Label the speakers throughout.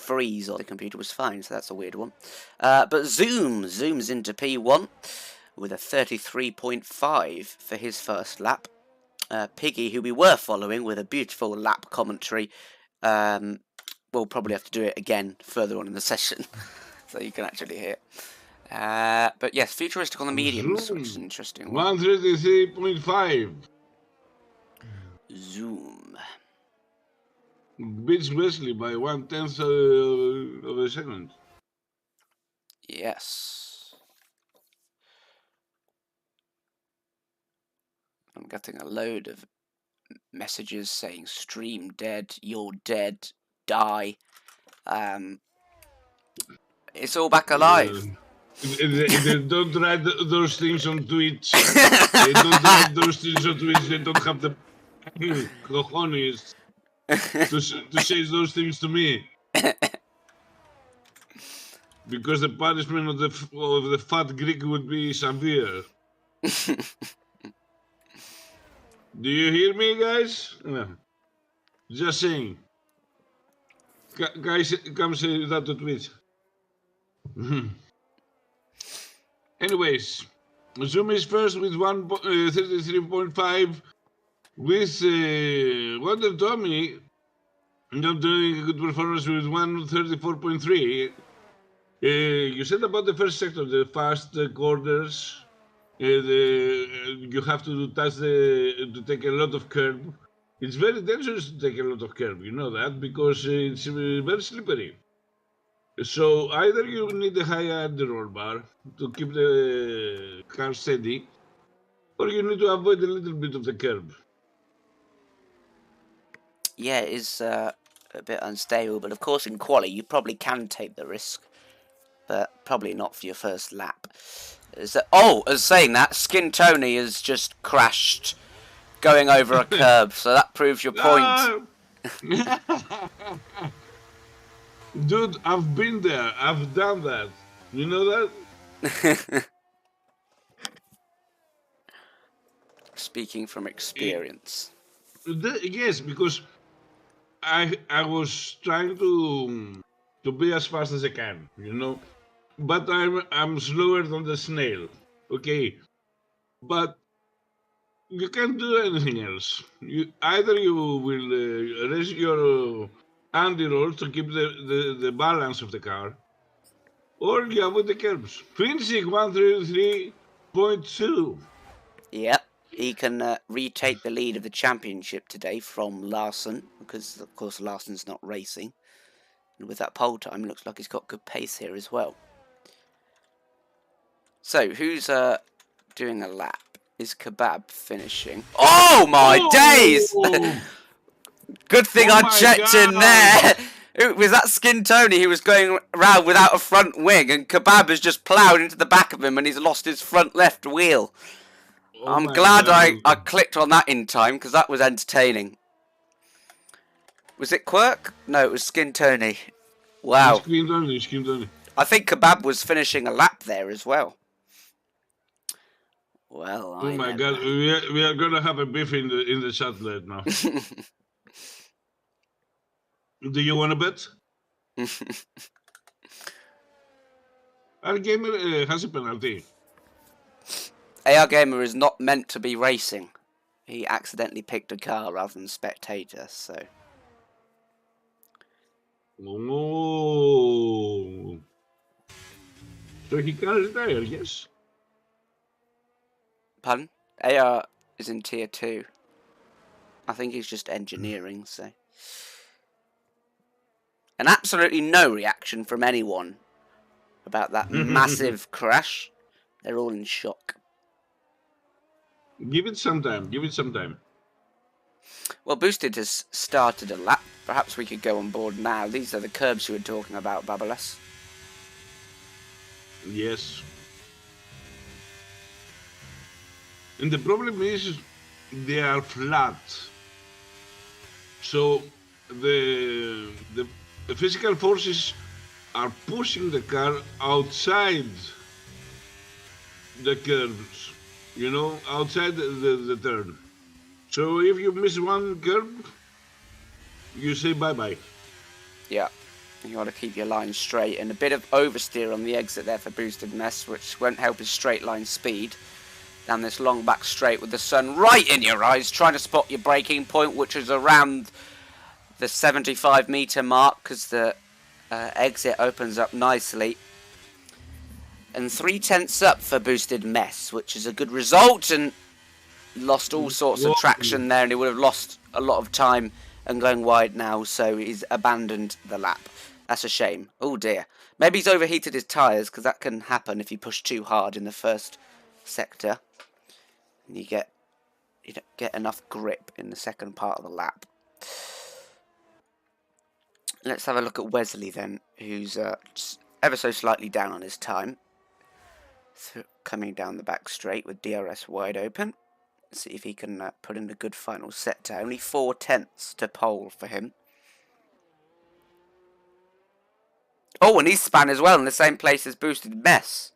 Speaker 1: freeze on the computer was fine, so that's a weird one. But zooms into P1 with a 33.5 for his first lap. Piggy, who we were following with a beautiful lap commentary, we'll probably have to do it again further on in the session, so you can actually hear it. But yes, futuristic on the mediums, which is an interesting one.
Speaker 2: 133.5.
Speaker 1: Zoom.
Speaker 2: Beats Wesley by 1/10 of a second.
Speaker 1: Yes. I'm getting a load of messages saying stream dead, you're dead, die. It's all back alive.
Speaker 2: They don't write those things on Twitch. They don't write those things on Twitch. They don't have the cojones to say those things to me. Because the punishment of the fat Greek would be severe. Do you hear me, guys? No. Just saying. Guys, come say that to Twitch. Anyways, Zoom is first with 133.5 with Wonder Tommy not doing a good performance with 134.3. You said about the first sector, the fast corners, you have to to take a lot of curb. It's very dangerous to take a lot of curb, you know that, because it's very slippery. So either you need a high roll bar to keep the car steady, or you need to avoid a little bit of the curb.
Speaker 1: Yeah, it is a bit unstable, but of course in quali you probably can take the risk, but probably not for your first lap. As saying that, Skin Tony has just crashed going over a curb, so that proves your point.
Speaker 2: Dude, I've been there. I've done that. You know that?
Speaker 1: Speaking from experience.
Speaker 2: Yes, because I was trying to be as fast as I can, you know, but I'm slower than the snail. Okay, but you can't do anything else. Either you will raise your anti-roll to keep the balance of the car, or you avoid the curbs. Finchik 133.2.
Speaker 1: Yep, he can retake the lead of the championship today from Larson, because of course Larson's not racing. And with that pole time, looks like he's got good pace here as well. So, who's doing a lap? Is Kebab finishing? Oh my days! Good thing I checked in there. Was that Skin Tony who was going around without a front wing, and Kebab has just ploughed into the back of him and he's lost his front left wheel. I'm glad I clicked on that in time, because that was entertaining. Was it Quirk? No, it was Skin Tony. Wow.
Speaker 2: Skin Tony.
Speaker 1: I think Kebab was finishing a lap there as well. Well,
Speaker 2: oh my God, we are gonna have a beef in the chat right now. Do you want to bet? Our gamer has a penalty.
Speaker 1: AR Gamer is not meant to be racing. He accidentally picked a car rather than spectator, so.
Speaker 2: Oh. So he can retire, yes?
Speaker 1: Pardon? AR is in tier 2. I think he's just engineering, so. And absolutely no reaction from anyone about that massive crash. They're all in shock.
Speaker 2: Give it some time.
Speaker 1: Well, Boosted has started a lap. Perhaps we could go on board now. These are the curbs you were talking about, Babalas.
Speaker 2: Yes. And the problem is they are flat. So the physical forces are pushing the car outside the curves, you know, outside the turn. So if you miss one curve, you say bye-bye.
Speaker 1: Yeah. You got to keep your line straight, and a bit of oversteer on the exit there for Boosted Mess, which won't help his straight line speed. Down this long back straight with the sun right in your eyes, trying to spot your braking point, which is around the 75 meter mark, because the exit opens up nicely. And 3/10 up for Boosted Mess, which is a good result, and lost all sorts of traction there, and he would have lost a lot of time and going wide now, so he's abandoned the lap. That's a shame. Oh dear. Maybe he's overheated his tyres, because that can happen if you push too hard in the first sector. And you don't get enough grip in the second part of the lap. Let's have a look at Wesley then, who's ever so slightly down on his time. So coming down the back straight with DRS wide open. See if he can put in a good final sector. Only 4/10 to pole for him. Oh, and he's span as well in the same place as Boosted Mess.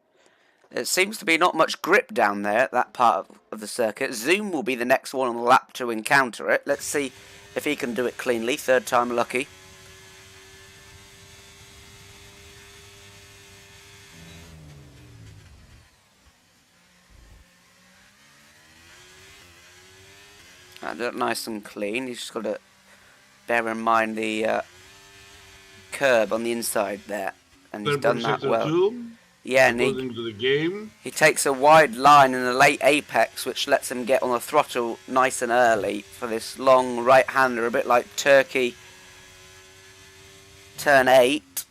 Speaker 1: There seems to be not much grip down there at that part of the circuit. Zoom will be the next one on the lap to encounter it. Let's see if he can do it cleanly. Third time lucky. Nice and clean. You've just got to bear in mind the curb on the inside there, and he's done that well. Yeah, and he takes a wide line in the late apex, which lets him get on the throttle nice and early for this long right-hander, a bit like Turkey turn 8.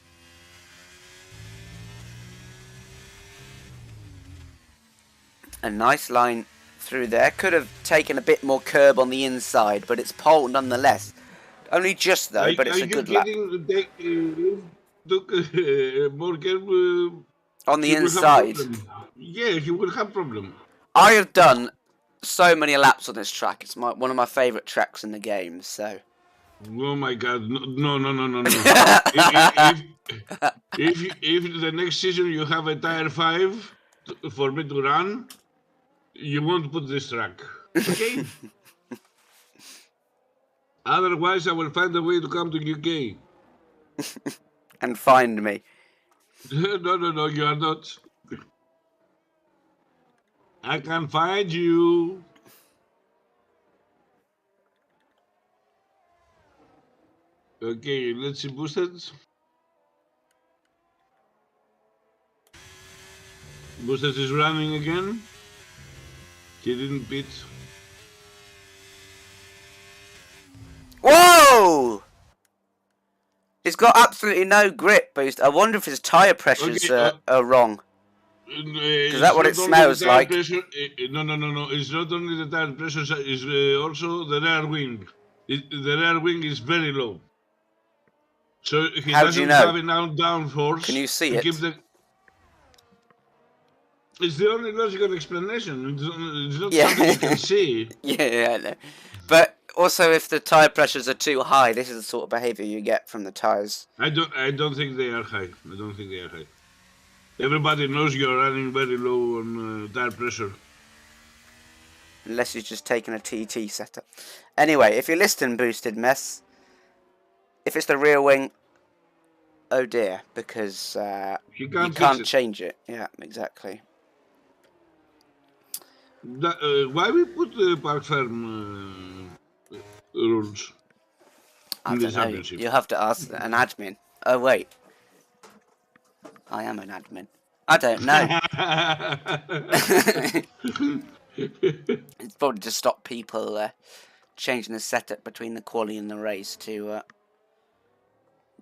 Speaker 1: A nice line through there. Could have taken a bit more curb on the inside, but it's pole nonetheless. Only just though, but it's a good lap.
Speaker 2: More curb
Speaker 1: on the inside.
Speaker 2: Yeah, he will have problem.
Speaker 1: I have done so many laps on this track. It's one of my favourite tracks in the game. So.
Speaker 2: Oh my God! No! if the next season you have a tire 5 for me to run, you won't put this track, okay? Otherwise, I will find a way to come to UK.
Speaker 1: And find me.
Speaker 2: No, you are not. I can find you. Okay, let's see boosted. Boosted is running again. He didn't pit.
Speaker 1: Whoa! He's got absolutely no grip boost. I wonder if his tyre pressures are wrong. Is that what it smells like?
Speaker 2: Pressure, no. It's not only the tire pressure, it's also the rear wing. The rear wing is very low. So he doesn't have enough downforce.
Speaker 1: Can you see it?
Speaker 2: It's the only logical explanation. It's not something you can see.
Speaker 1: Yeah, I know. But also, if the tyre pressures are too high, this is the sort of behaviour you get from the tyres.
Speaker 2: I don't think they are high. Everybody knows you're running very low on tyre pressure.
Speaker 1: Unless you're just taking a TT setup. Anyway, if you're listing Boosted Mess, if it's the rear wing, oh dear, because you can't change it. Yeah, exactly.
Speaker 2: Why we put the park firm rules in the championship?
Speaker 1: You have to ask an admin. Oh wait, I am an admin. I don't know. It's probably to stop people changing the setup between the quali and the race to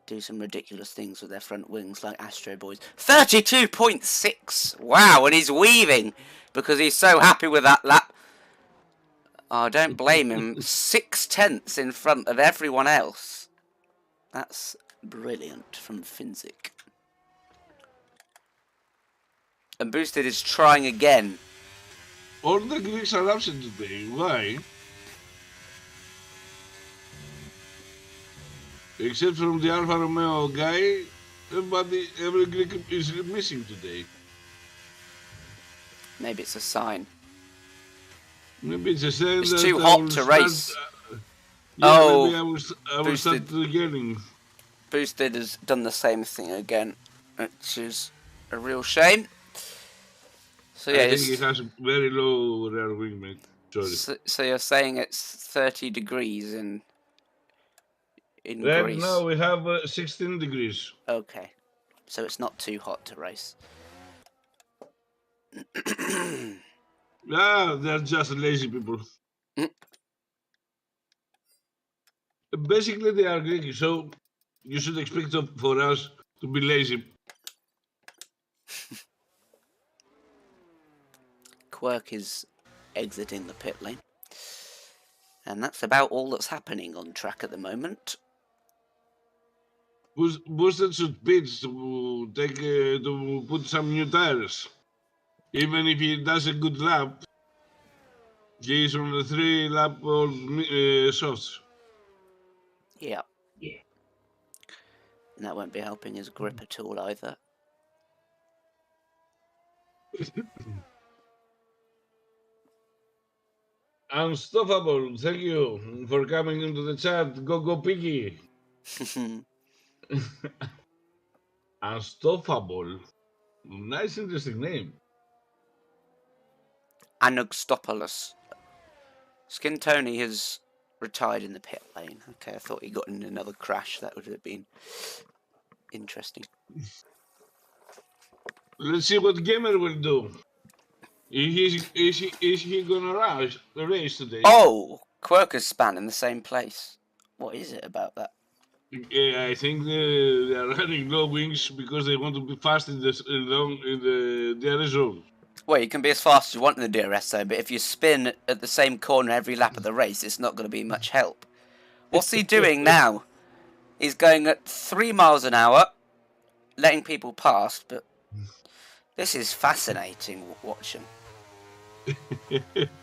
Speaker 1: do some ridiculous things with their front wings, like Astro Boys. 32.6! Wow, and he's weaving because he's so happy with that lap. Oh, don't blame him. 6/10 in front of everyone else. That's brilliant from Finzik. And Boosted is trying again.
Speaker 2: All the Greeks are absent today. Why? Except from the Alfa Romeo guy, every Greek is missing today.
Speaker 1: Maybe it's a sign.
Speaker 2: Maybe it's a sign
Speaker 1: it's
Speaker 2: that
Speaker 1: too hot to race.
Speaker 2: Maybe I will start yelling.
Speaker 1: Boosted has done the same thing again, which is a real shame. So yeah,
Speaker 2: I think he has a very low rear wing, mate. Sorry.
Speaker 1: So you're saying it's 30 degrees in
Speaker 2: Right
Speaker 1: Greece?
Speaker 2: now we have 16 degrees.
Speaker 1: Okay, so it's not too hot to race.
Speaker 2: They're just lazy people. Basically, they are Greek, so you should expect for us to be lazy.
Speaker 1: Quirk is exiting the pit lane. And that's about all that's happening on track at the moment.
Speaker 2: Boosted should pitch to take to put some new tires. Even if he does a good lap, he is on the 3-lap old softs.
Speaker 1: Yeah. And that won't be helping his grip at all either.
Speaker 2: Unstoppable, thank you for coming into the chat. Go Piggy. Unstoppable. Nice, interesting name.
Speaker 1: Anugstopoulos. Skin Tony has retired in the pit lane. Okay, I thought he got in another crash. That would have been interesting.
Speaker 2: Let's see what Gamer will do. Is he gonna race today?
Speaker 1: Oh! Quirker's span in the same place. What is it about that?
Speaker 2: I think they are running low wings because they want to be fast in the DRS zone.
Speaker 1: Well, you can be as fast as you want in the DRS though, but if you spin at the same corner every lap of the race, it's not going to be much help. What's he doing now? He's going at 3 miles an hour, letting people pass, but this is fascinating watching.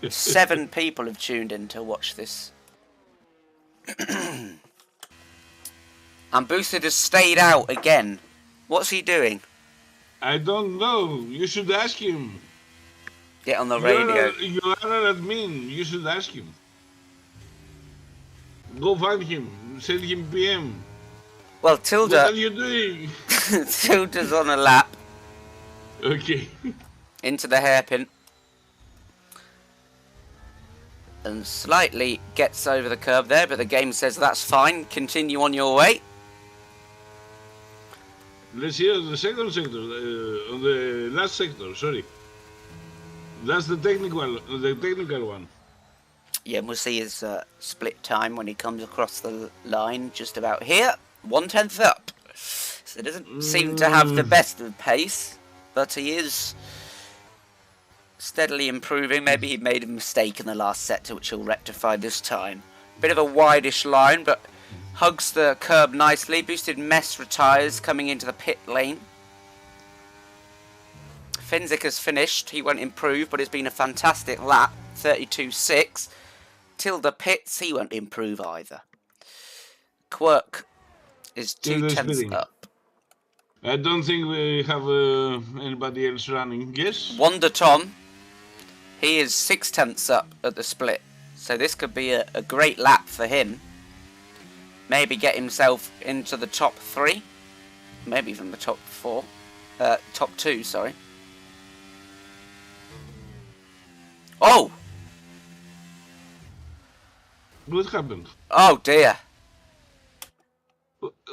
Speaker 1: 7 people have tuned in to watch this. And Boosted has stayed out again. What's he doing?
Speaker 2: I don't know. You should ask him.
Speaker 1: Get on the radio.
Speaker 2: You are an admin. You should ask him. Go find him. Send him PM.
Speaker 1: Well, Tilda...
Speaker 2: What are you doing?
Speaker 1: Tilda's on a lap.
Speaker 2: Okay.
Speaker 1: Into the hairpin. And slightly gets over the curb there, but the game says that's fine. Continue on your way.
Speaker 2: Let's hear the second sector, on the last sector, sorry. That's the technical one.
Speaker 1: Yeah, and we'll see his split time when he comes across the line just about here. 1/10 up. So it doesn't seem to have the best of pace, but he is steadily improving. Maybe he made a mistake in the last sector, which he'll rectify this time. Bit of a wide-ish line, but hugs the curb nicely. Boosted Mess retires, coming into the pit lane. Finzik has finished. He won't improve, but it's been a fantastic lap. 32.6. Tilda pits. He won't improve either. Quirk is 2/10 up.
Speaker 2: I don't think we have anybody else running. Yes?
Speaker 1: Wonder Tom. He is 6/10 up at the split. So this could be a great lap for him. Maybe get himself into the top 3. Maybe even the top 4. Top 2, sorry. Oh!
Speaker 2: What happened?
Speaker 1: Oh dear.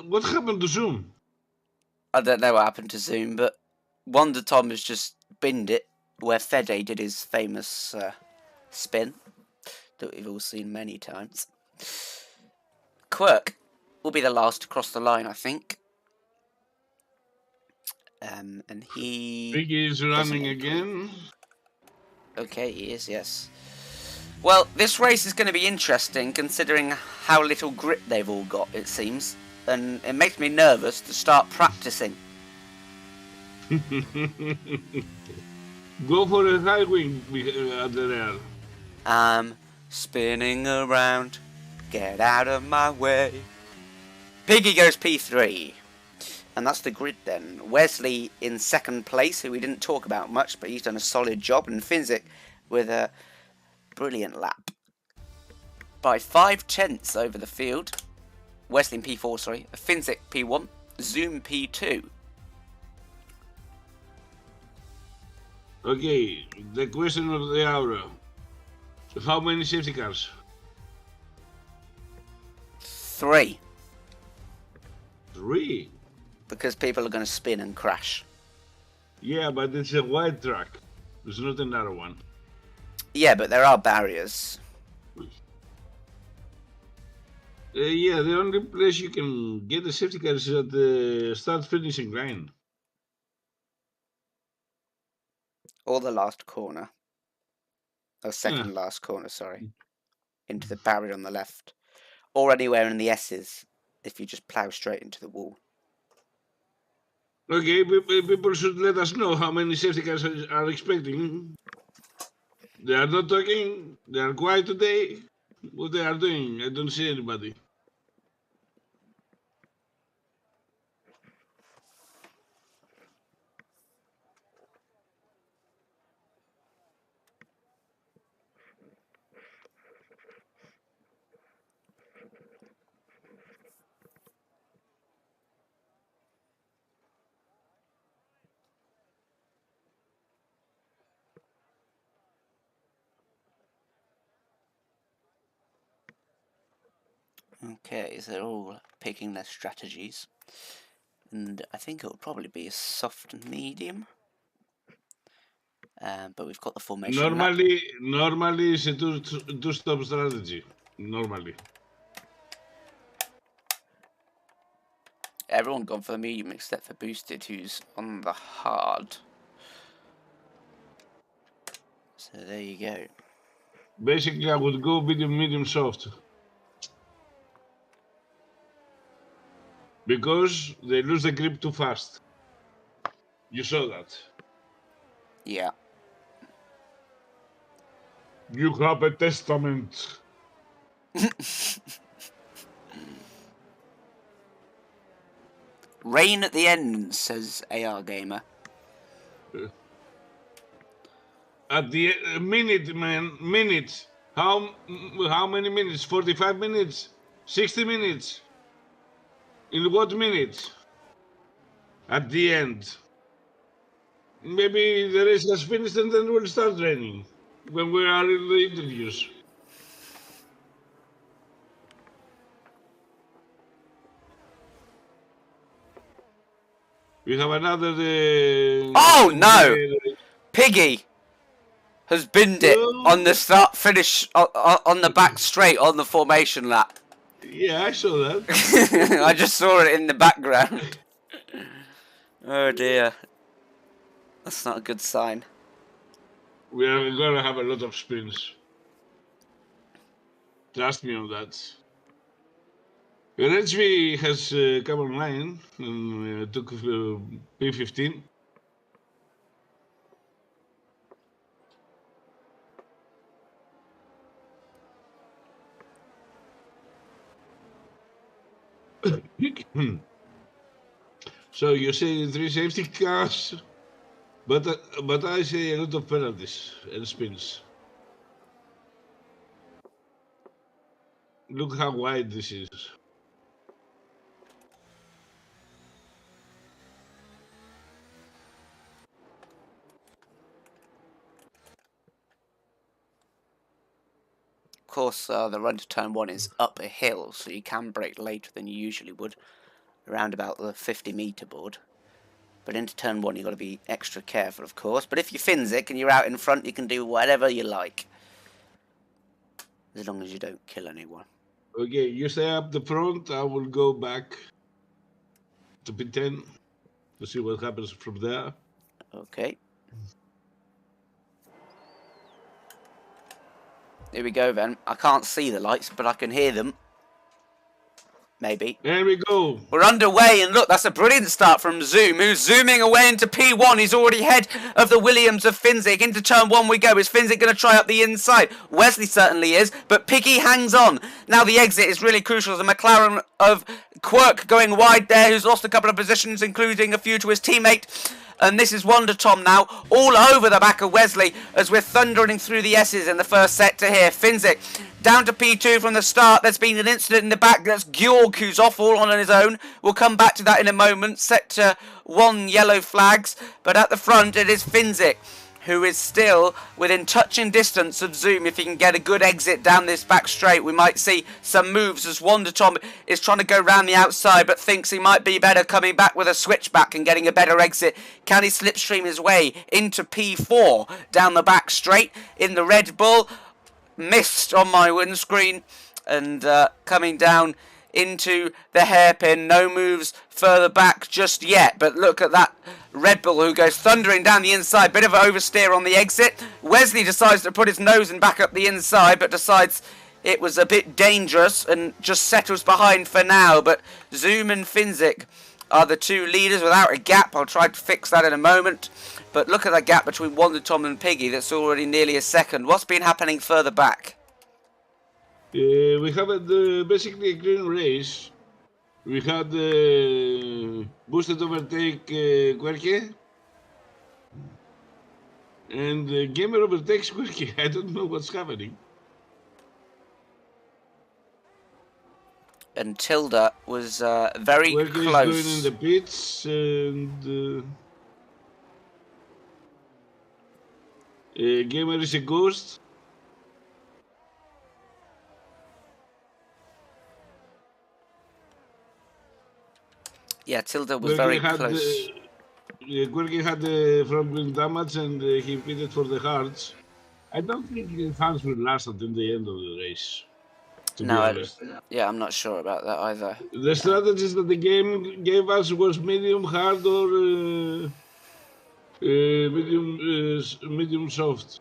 Speaker 2: What happened to Zoom?
Speaker 1: I don't know what happened to Zoom, but Wonder Tom has just binned it where Fede did his famous spin that we've all seen many times. Quirk will be the last to cross the line, I think. And he...
Speaker 2: Piggy is running again.
Speaker 1: Okay, he is, yes. Well, this race is going to be interesting considering how little grip they've all got, it seems. And it makes me nervous to start practicing.
Speaker 2: Go for a high wing at the rear.
Speaker 1: I'm spinning around. Get out of my way. Piggy goes P3. And that's the grid then. Wesley in second place, who we didn't talk about much, but he's done a solid job. And Finzik with a brilliant lap. By 5/10 over the field. Wesley in P4, sorry. Finzik P1. Zoom P2.
Speaker 2: Okay, the question of the hour. How many safety cars?
Speaker 1: 3.
Speaker 2: 3?
Speaker 1: Because people are going to spin and crash.
Speaker 2: Yeah, but it's a wide track. It's not a narrow one.
Speaker 1: Yeah, but there are barriers.
Speaker 2: Yeah, the only place you can get a safety car is at the start-finishing line.
Speaker 1: Or the last corner. Or second last corner, sorry. Into the barrier on the left. Or anywhere in the S's, if you just plough straight into the wall.
Speaker 2: Okay, people should let us know how many safety cars are expecting. They are not talking. They are quiet today. What they are doing? I don't see anybody.
Speaker 1: Okay, so they're all picking their strategies. And I think it will probably be a soft and medium. But we've got the formation.
Speaker 2: Normally it's a two-stop strategy. Normally.
Speaker 1: Everyone gone for the medium except for Boosted, who's on the hard. So there you go.
Speaker 2: Basically, I would go medium, soft. Because they lose the grip too fast. You saw that.
Speaker 1: Yeah.
Speaker 2: You have a testament.
Speaker 1: Rain at the end, says AR Gamer.
Speaker 2: At the minute, man, minutes. How many minutes? 45 minutes? 60 minutes? In what minutes? At the end. Maybe the race has finished and then we'll start raining when we are in the interviews. We have another.
Speaker 1: Oh no! Piggy has binned it on the start finish on the back straight on the formation lap.
Speaker 2: Yeah, I saw that.
Speaker 1: I just saw it in the background. Oh dear. That's not a good sign.
Speaker 2: We are gonna have a lot of spins. Trust me on that. Redzvi has come online and took P15. So you say 3 safety cars, but I say a lot of penalties and spins. Look how wide this is.
Speaker 1: Of course, the run to turn 1 is up a hill, so you can brake later than you usually would, around about the 50-metre board. But into turn 1, you've got to be extra careful, of course. But if you Finzik and you're out in front, you can do whatever you like, as long as you don't kill anyone.
Speaker 2: Okay, you stay up the front. I will go back to P10 to see what happens from there.
Speaker 1: Okay. Here we go then. I can't see the lights, but I can hear them. Maybe.
Speaker 2: There we go.
Speaker 1: We're underway, and look, that's a brilliant start from Zoom, who's zooming away into P1. He's already ahead of the Williams of Finzik. Into turn 1 we go. Is Finzik going to try up the inside? Wesley certainly is, but Piggy hangs on. Now the exit is really crucial. The McLaren of Quirk going wide there, who's lost a couple of positions, including a few to his teammate. And this is Wonder Tom now, all over the back of Wesley as we're thundering through the S's in the first sector here. Finzik down to P2 from the start. There's been an incident in the back. That's Georg who's off all on his own. We'll come back to that in a moment. Sector 1 yellow flags, but at the front it is Finzik, who is still within touching distance of Zoom. If he can get a good exit down this back straight, we might see some moves as Wonder Tom is trying to go round the outside, but thinks he might be better coming back with a switchback and getting a better exit. Can he slipstream his way into P4 down the back straight in the Red Bull? Missed on my windscreen, and coming down into the hairpin. No moves further back just yet, but look at that Red Bull who goes thundering down the inside. Bit of an oversteer on the exit. Wesley decides to put his nose and back up the inside, but decides it was a bit dangerous and just settles behind for now. But Zoom and Finzik are the two leaders without a gap. I'll try to fix that in a moment. But look at that gap between Wonder Tom and Piggy. That's already nearly a second. What's been happening further back?
Speaker 2: We have basically a clean race. We had boosted overtake Querke, and Gamer overtakes Querke. I don't know what's happening.
Speaker 1: And Tilda was very
Speaker 2: Querke
Speaker 1: close.
Speaker 2: is going in the pits, and Gamer is a ghost.
Speaker 1: Yeah, Tilda was very close.
Speaker 2: Querke had the front wheel damage, and he pitted for the hearts. I don't think the hearts will last until the end of the race.
Speaker 1: No, yeah, I'm not sure about that either.
Speaker 2: The strategies that the game gave us was medium hard or medium soft.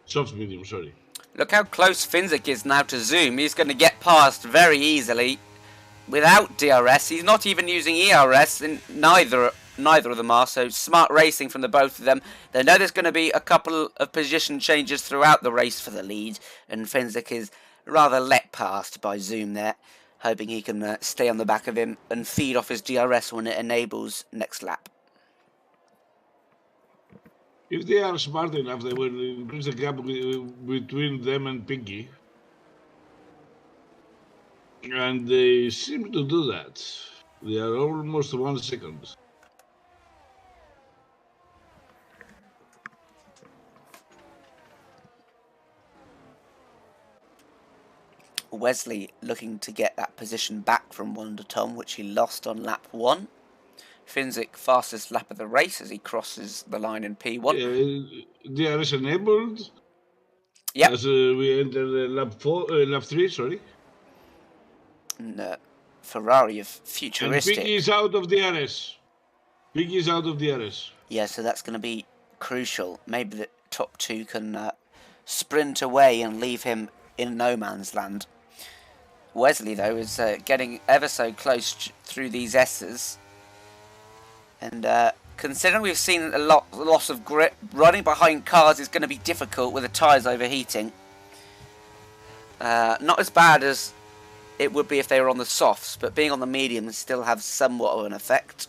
Speaker 2: Soft medium, sorry.
Speaker 1: Look how close Finzik is now to Zoom. He's going to get past very easily without DRS. He's not even using ERS, and neither of them are, so smart racing from the both of them. They know there's going to be a couple of position changes throughout the race for the lead, and Finzik is rather let past by Zoom there, hoping he can stay on the back of him and feed off his DRS when it enables next lap.
Speaker 2: If they are smart enough, they will increase the gap between them and Piggy. And they seem to do that. They are almost 1 second.
Speaker 1: Wesley looking to get that position back from Wonder Tom, which he lost on lap 1. Finzik fastest lap of the race as he crosses the line in P1.
Speaker 2: DRS enabled.
Speaker 1: Yep.
Speaker 2: As we enter lap 3, sorry.
Speaker 1: And Ferrari of futuristic.
Speaker 2: And Piggy is out of DRS. Piggy is out of DRS.
Speaker 1: Yeah, so that's going to be crucial. Maybe the top two can sprint away and leave him in no man's land. Wesley, though, is getting ever so close through these S's. And considering we've seen a loss of grip, running behind cars is going to be difficult with the tyres overheating. Not as bad as it would be if they were on the softs, but being on the mediums still have somewhat of an effect.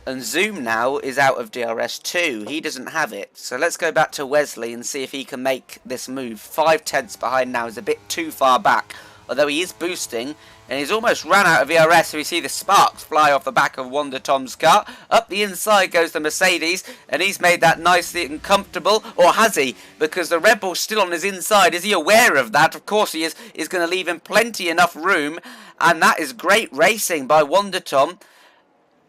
Speaker 1: And Zoom now is out of DRS 2. He doesn't have it. So let's go back to Wesley and see if he can make this move. 5 tenths behind now is a bit too far back. Although he is boosting, and he's almost ran out of ERS, so we see the sparks fly off the back of Wonder Tom's car. Up the inside goes the Mercedes, and he's made that nicely and comfortable. Or has he? Because the Red Bull's still on his inside. Is he aware of that? Of course he is. He's going to leave him plenty enough room, and that is great racing by Wonder Tom.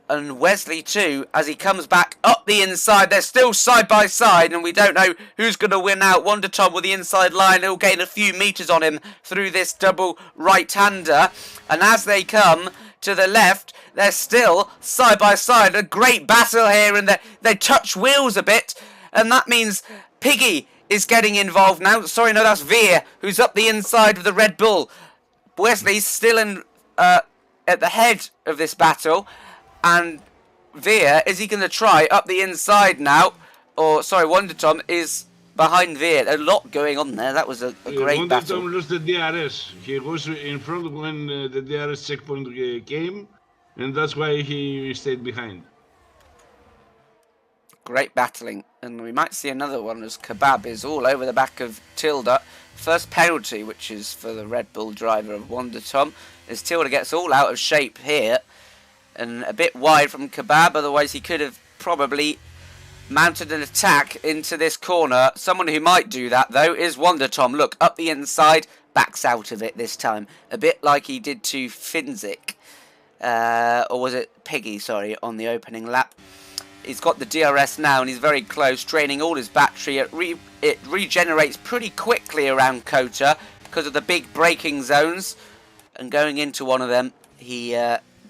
Speaker 1: And Wesley too, as he comes back up the inside. They're still side by side, and we don't know who's going to win out. Wonder Tom with the inside line, he'll gain a few metres on him through this double right-hander. And as they come to the left, they're still side by side. A great battle here, and they touch wheels a bit, and that means Piggy is getting involved now. Sorry, no, that's Veer, who's up the inside of the Red Bull. Wesley's still in at the head of this battle. And Veer, is he going to try up the inside now? Or, sorry, Wonder Tom is behind Veer. A lot going on there. That was a great battle.
Speaker 2: Wonder Tom lost the DRS. He was in front when the DRS checkpoint came. and that's why he stayed behind.
Speaker 1: Great battling, and we might see another one as Kebab is all over the back of Tilda. First penalty, which is for the Red Bull driver of Wonder Tom, as Tilda gets all out of shape here, and a bit wide from Kebab, otherwise he could have probably mounted an attack into this corner. Someone who might do that, though, is Wonder Tom. Look, up the inside, backs out of it this time. A bit like he did to Finzik, or was it Piggy, sorry, on the opening lap. He's got the DRS now, and he's very close, draining all his battery. It regenerates pretty quickly around Kota because of the big braking zones. And going into one of them, he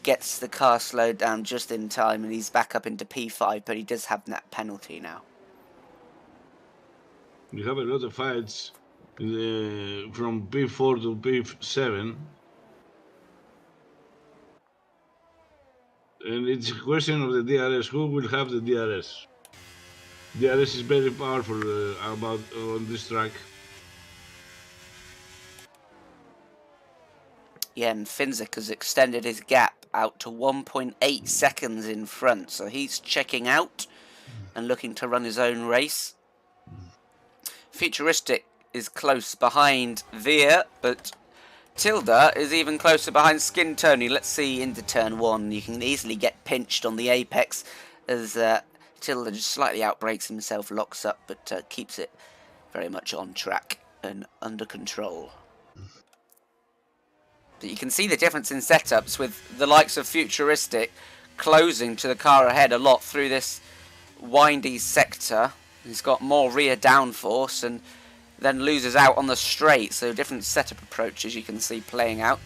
Speaker 1: gets the car slowed down just in time, and he's back up into P5, but he does have that penalty now.
Speaker 2: We have a lot of fights from P4 to P7. And it's a question of the DRS. Who will have the DRS? DRS is very powerful on this track.
Speaker 1: Yeah, and Finzik has extended his gap out to 1.8 seconds in front, so he's checking out and looking to run his own race. Futuristic is close behind Veer, but Tilda is even closer behind Skin Tony. Let's see into turn 1. You can easily get pinched on the apex as Tilda just slightly outbrakes himself, locks up, but keeps it very much on track and under control. But you can see the difference in setups with the likes of Futuristic closing to the car ahead a lot through this windy sector. He's got more rear downforce and then loses out on the straight, so different setup approaches you can see playing out.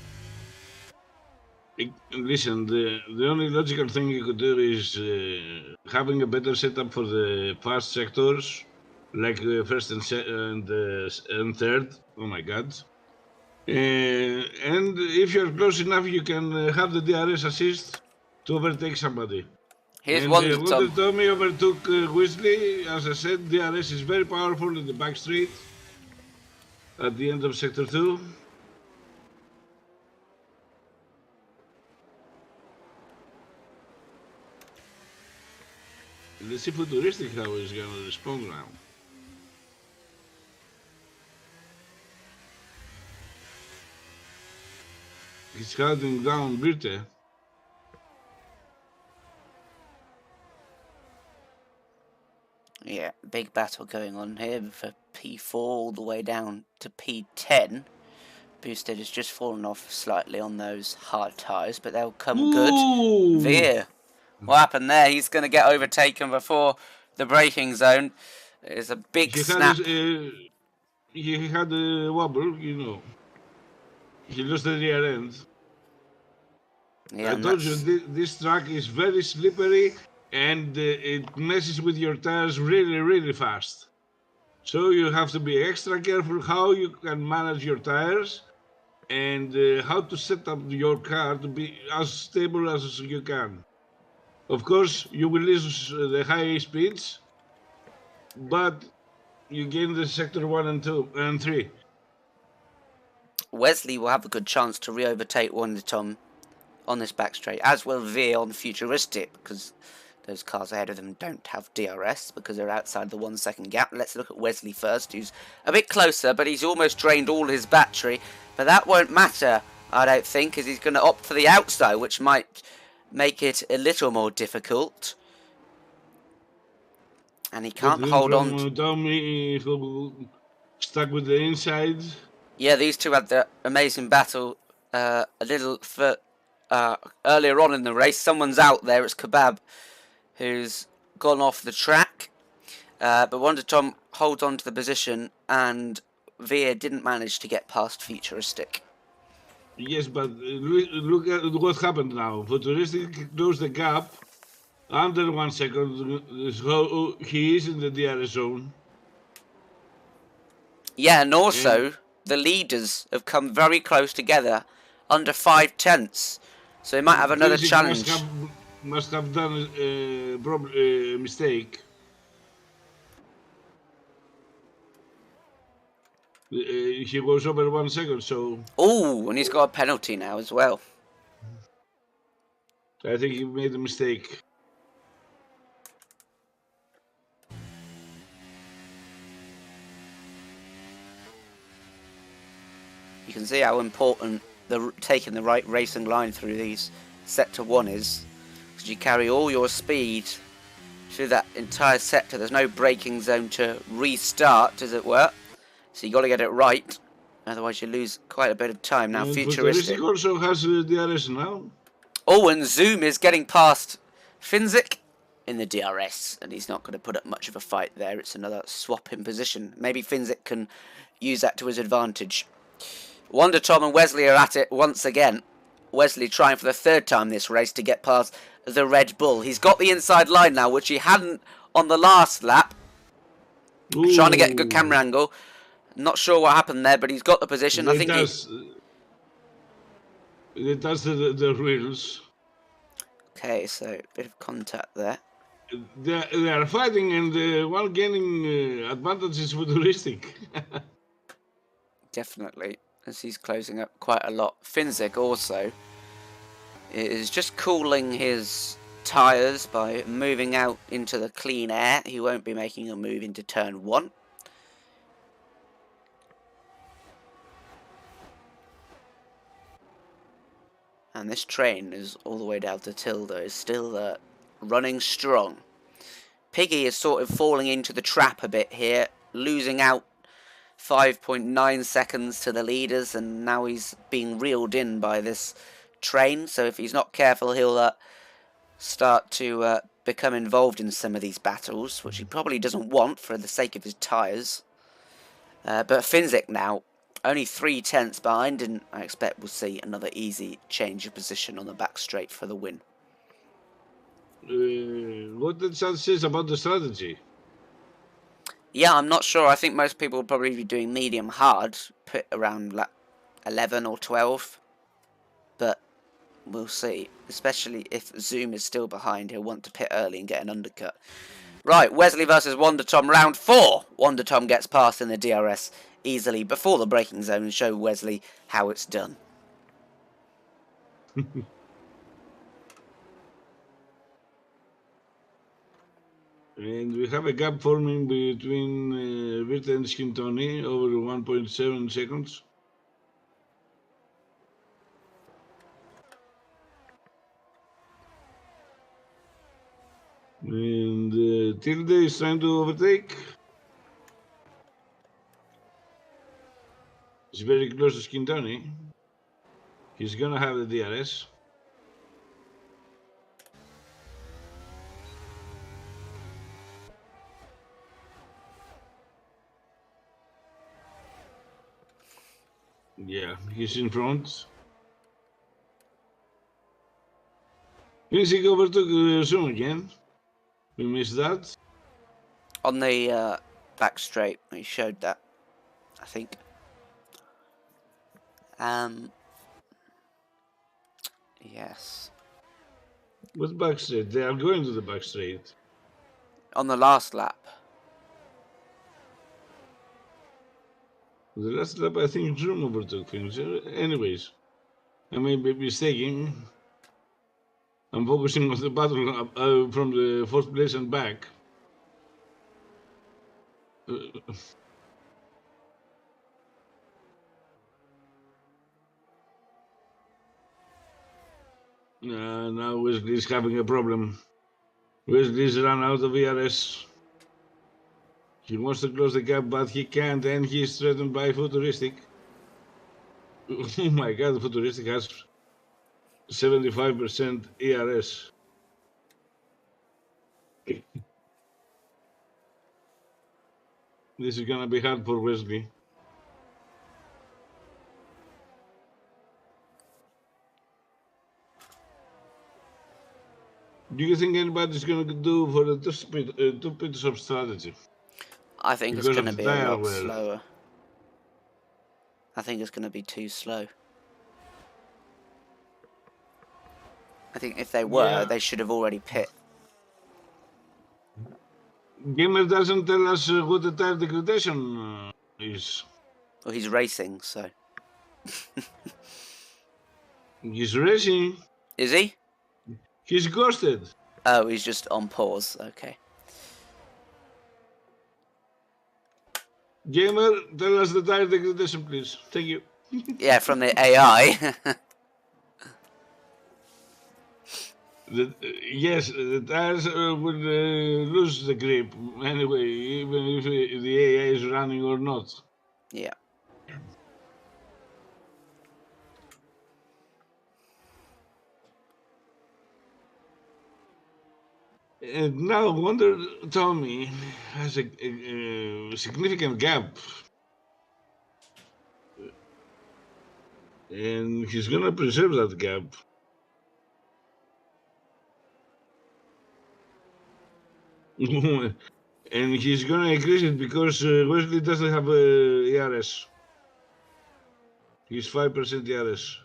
Speaker 2: Listen, the only logical thing you could do is having a better setup for the fast sectors, like first and third. Oh my god. And if you're close enough, you can have the DRS assist to overtake somebody.
Speaker 1: Here's
Speaker 2: Wonder
Speaker 1: Tom.
Speaker 2: Tommy overtook Weasley. As I said, DRS is very powerful in the back street at the end of Sector 2. Let's see Futuristic how he's going to respond now. He's holding down Birte.
Speaker 1: Yeah, big battle going on here for P4 all the way down to P10. Boosted has just fallen off slightly on those hard tyres, but they'll come good. Veer, what happened there? He's going to get overtaken before the braking zone. It's a big snap.
Speaker 2: He had a wobble, you know. He lost the rear end.
Speaker 1: Yeah,
Speaker 2: I told you, this track is very slippery and it messes with your tires really, really fast. So you have to be extra careful how you can manage your tires and how to set up your car to be as stable as you can. Of course, you will lose the high speeds, but you gain the sector 1 and 2 and 3.
Speaker 1: Wesley will have a good chance to re-overtake Wonder Tom on this back straight, as will Veer on Futuristic, because those cars ahead of them don't have DRS because they're outside the 1 second gap. Let's look at Wesley first, who's a bit closer, but he's almost drained all his battery. But that won't matter, I don't think, because he's going to opt for the outside, which might make it a little more difficult. And he can't hold on.
Speaker 2: Tommy stuck with the inside.
Speaker 1: Yeah, these two had the amazing battle a little earlier on in the race. Someone's out there. It's Kebab, who's gone off the track. But Wonder Tom holds on to the position, and Veer didn't manage to get past Futuristic.
Speaker 2: Yes, but look at what happened now. Futuristic closed the gap under 1 second, so he is in the DRS zone.
Speaker 1: Yeah, and also the leaders have come very close together, under 5/10. So he might have another challenge.
Speaker 2: Must have done a mistake. He goes over 1 second, so...
Speaker 1: Oh, and he's got a penalty now as well.
Speaker 2: I think he made a mistake.
Speaker 1: You can see how important taking the right racing line through these sector 1 is, because you carry all your speed through that entire sector. There's no braking zone to restart, as it were, so you got to get it right, otherwise you lose quite a bit of time. Now,
Speaker 2: And
Speaker 1: futuristic
Speaker 2: also has DRS now.
Speaker 1: Oh, and Zoom is getting past Finzik in the DRS, and he's not going to put up much of a fight there. It's another swap in position. Maybe Finzik can use that to his advantage. Wonder Tom and Wesley are at it once again. Wesley trying for the 3rd time this race to get past the Red Bull. He's got the inside line now, which he hadn't on the last lap.
Speaker 2: Ooh.
Speaker 1: Trying to get a good camera angle. Not sure what happened there, but he's got the position.
Speaker 2: They
Speaker 1: I think
Speaker 2: They touch the wheels.
Speaker 1: Okay, so a bit of contact there.
Speaker 2: They are fighting, and one gaining advantage is futuristic.
Speaker 1: Definitely, as he's closing up quite a lot. Finzik also is just cooling his tyres by moving out into the clean air. He won't be making a move into turn 1. And this train is all the way down to Tilda, is still running strong. Piggy is sort of falling into the trap a bit here, losing out 5.9 seconds to the leaders, and now he's being reeled in by this train. So if he's not careful, he'll start to become involved in some of these battles, which he probably doesn't want for the sake of his tyres. But Finzik now only 3/10 behind, and I expect we'll see another easy change of position on the back straight for the win.
Speaker 2: What did Chad say about the strategy?
Speaker 1: Yeah, I'm not sure. I think most people will probably be doing medium hard, put around like 11 or 12. But we'll see. Especially if Zoom is still behind, he'll want to pit early and get an undercut. Right, Wesley versus Wonder Tom, round 4. Wonder Tom gets past in the DRS easily before the braking zone and show Wesley how it's done.
Speaker 2: And we have a gap forming between Virta and Skintoni over 1.7 seconds. And Tilde is trying to overtake. He's very close to Skintoni. He's gonna have the DRS. Yeah, he's in front. Finzik overtook Zoom again. We missed that.
Speaker 1: On the back straight, he showed that, I think. Yes.
Speaker 2: What back straight? They are going to the back straight.
Speaker 1: On the last lap.
Speaker 2: The last lap, I think Zoom overtook Finzik. Anyways, I may be mistaken. I'm focusing on the battle from the 4th place and back. Now Wesley's having a problem. Wesley's run out of ERS. He wants to close the gap, but he can't, and he's threatened by Futuristic. Oh my god, Futuristic has 75% ERS. This is gonna be hard for Wesley. Do you think anybody's gonna do for the two-pit stop strategy?
Speaker 1: I think
Speaker 2: Because
Speaker 1: it's going to
Speaker 2: of
Speaker 1: be
Speaker 2: the
Speaker 1: a lot
Speaker 2: wear.
Speaker 1: slower. I think it's going to be too slow. I think if they were, they should have already pit.
Speaker 2: Gamer doesn't tell us what the tire degradation is.
Speaker 1: Well, he's racing, so.
Speaker 2: He's racing.
Speaker 1: Is he?
Speaker 2: He's ghosted.
Speaker 1: Oh, he's just on pause. Okay.
Speaker 2: Gamer, tell us the tire degradation, please. Thank you.
Speaker 1: Yeah, from the AI.
Speaker 2: Yes, the tires will lose the grip anyway, even if the AI is running or not.
Speaker 1: Yeah.
Speaker 2: And now Wonder Tommy has a significant gap. And he's gonna preserve that gap. And he's gonna increase it because Wesley doesn't have ERS. He's 5% ERS.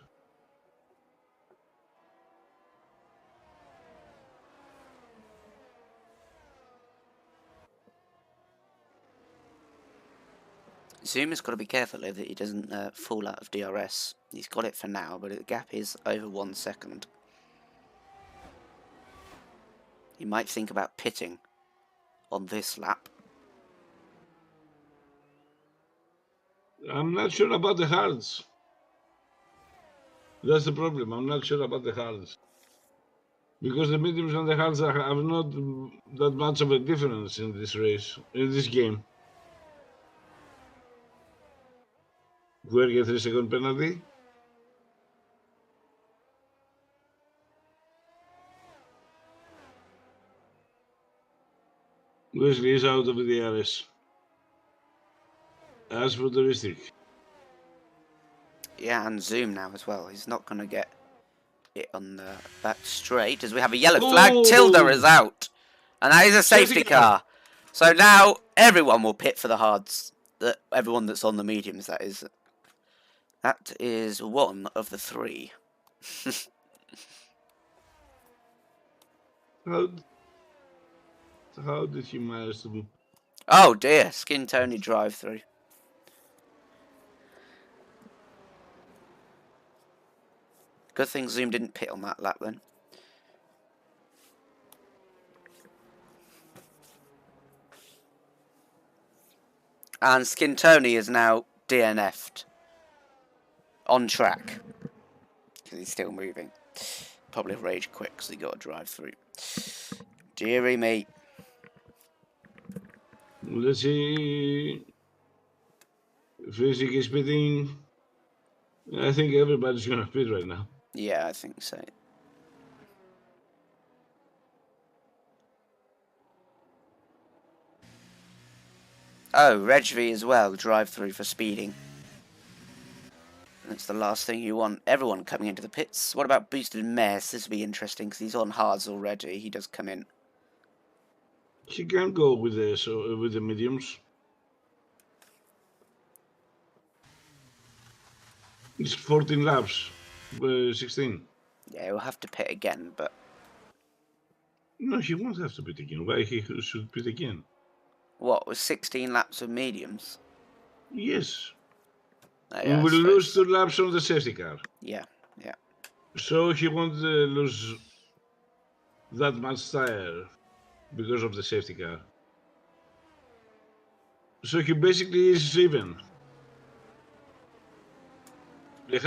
Speaker 1: Zoom has got to be careful though that he doesn't fall out of DRS. He's got it for now, but the gap is over 1 second. He might think about pitting on this lap.
Speaker 2: I'm not sure about the hards. That's the problem. I'm not sure about the hards. Because the mediums and the hards have not that much of a difference in this race, in this game. Where get 3-second penalty? Wesley is out of the DRS. As futuristic.
Speaker 1: Yeah, and Zoom now as well. He's not going to get it on the back straight as we have a yellow flag.
Speaker 2: Ooh.
Speaker 1: Tilda is out. And that is a safety
Speaker 2: Safety
Speaker 1: car.
Speaker 2: car.
Speaker 1: So now everyone will pit for the hards. Everyone that's on the mediums, that is. That is one of the three.
Speaker 2: How did he manage to...
Speaker 1: Oh dear, Skin Tony drive through. Good thing Zoom didn't pit on that lap then. And Skin Tony is now DNF'd. On track. Because he's still moving. Probably rage quick because he got to drive through. Deary me.
Speaker 2: Let's see... Physic is pitting. I think everybody's gonna pit right now.
Speaker 1: Yeah, I think so. Oh, Regvi as well, drive through for speeding. That's the last thing you want. Everyone coming into the pits. What about Boosted Mess? This will be interesting because he's on hards already. He does come in.
Speaker 2: He can go with the mediums. It's 14 laps, 16.
Speaker 1: Yeah, he'll have to pit again, but...
Speaker 2: No, he won't have to pit again. Why he should pit again?
Speaker 1: What, was 16 laps of mediums?
Speaker 2: Yes.
Speaker 1: Oh,
Speaker 2: We
Speaker 1: yeah,
Speaker 2: will lose 2 laps on the safety car.
Speaker 1: Yeah, yeah.
Speaker 2: So he won't lose that much tire because of the safety car. So he basically is even. It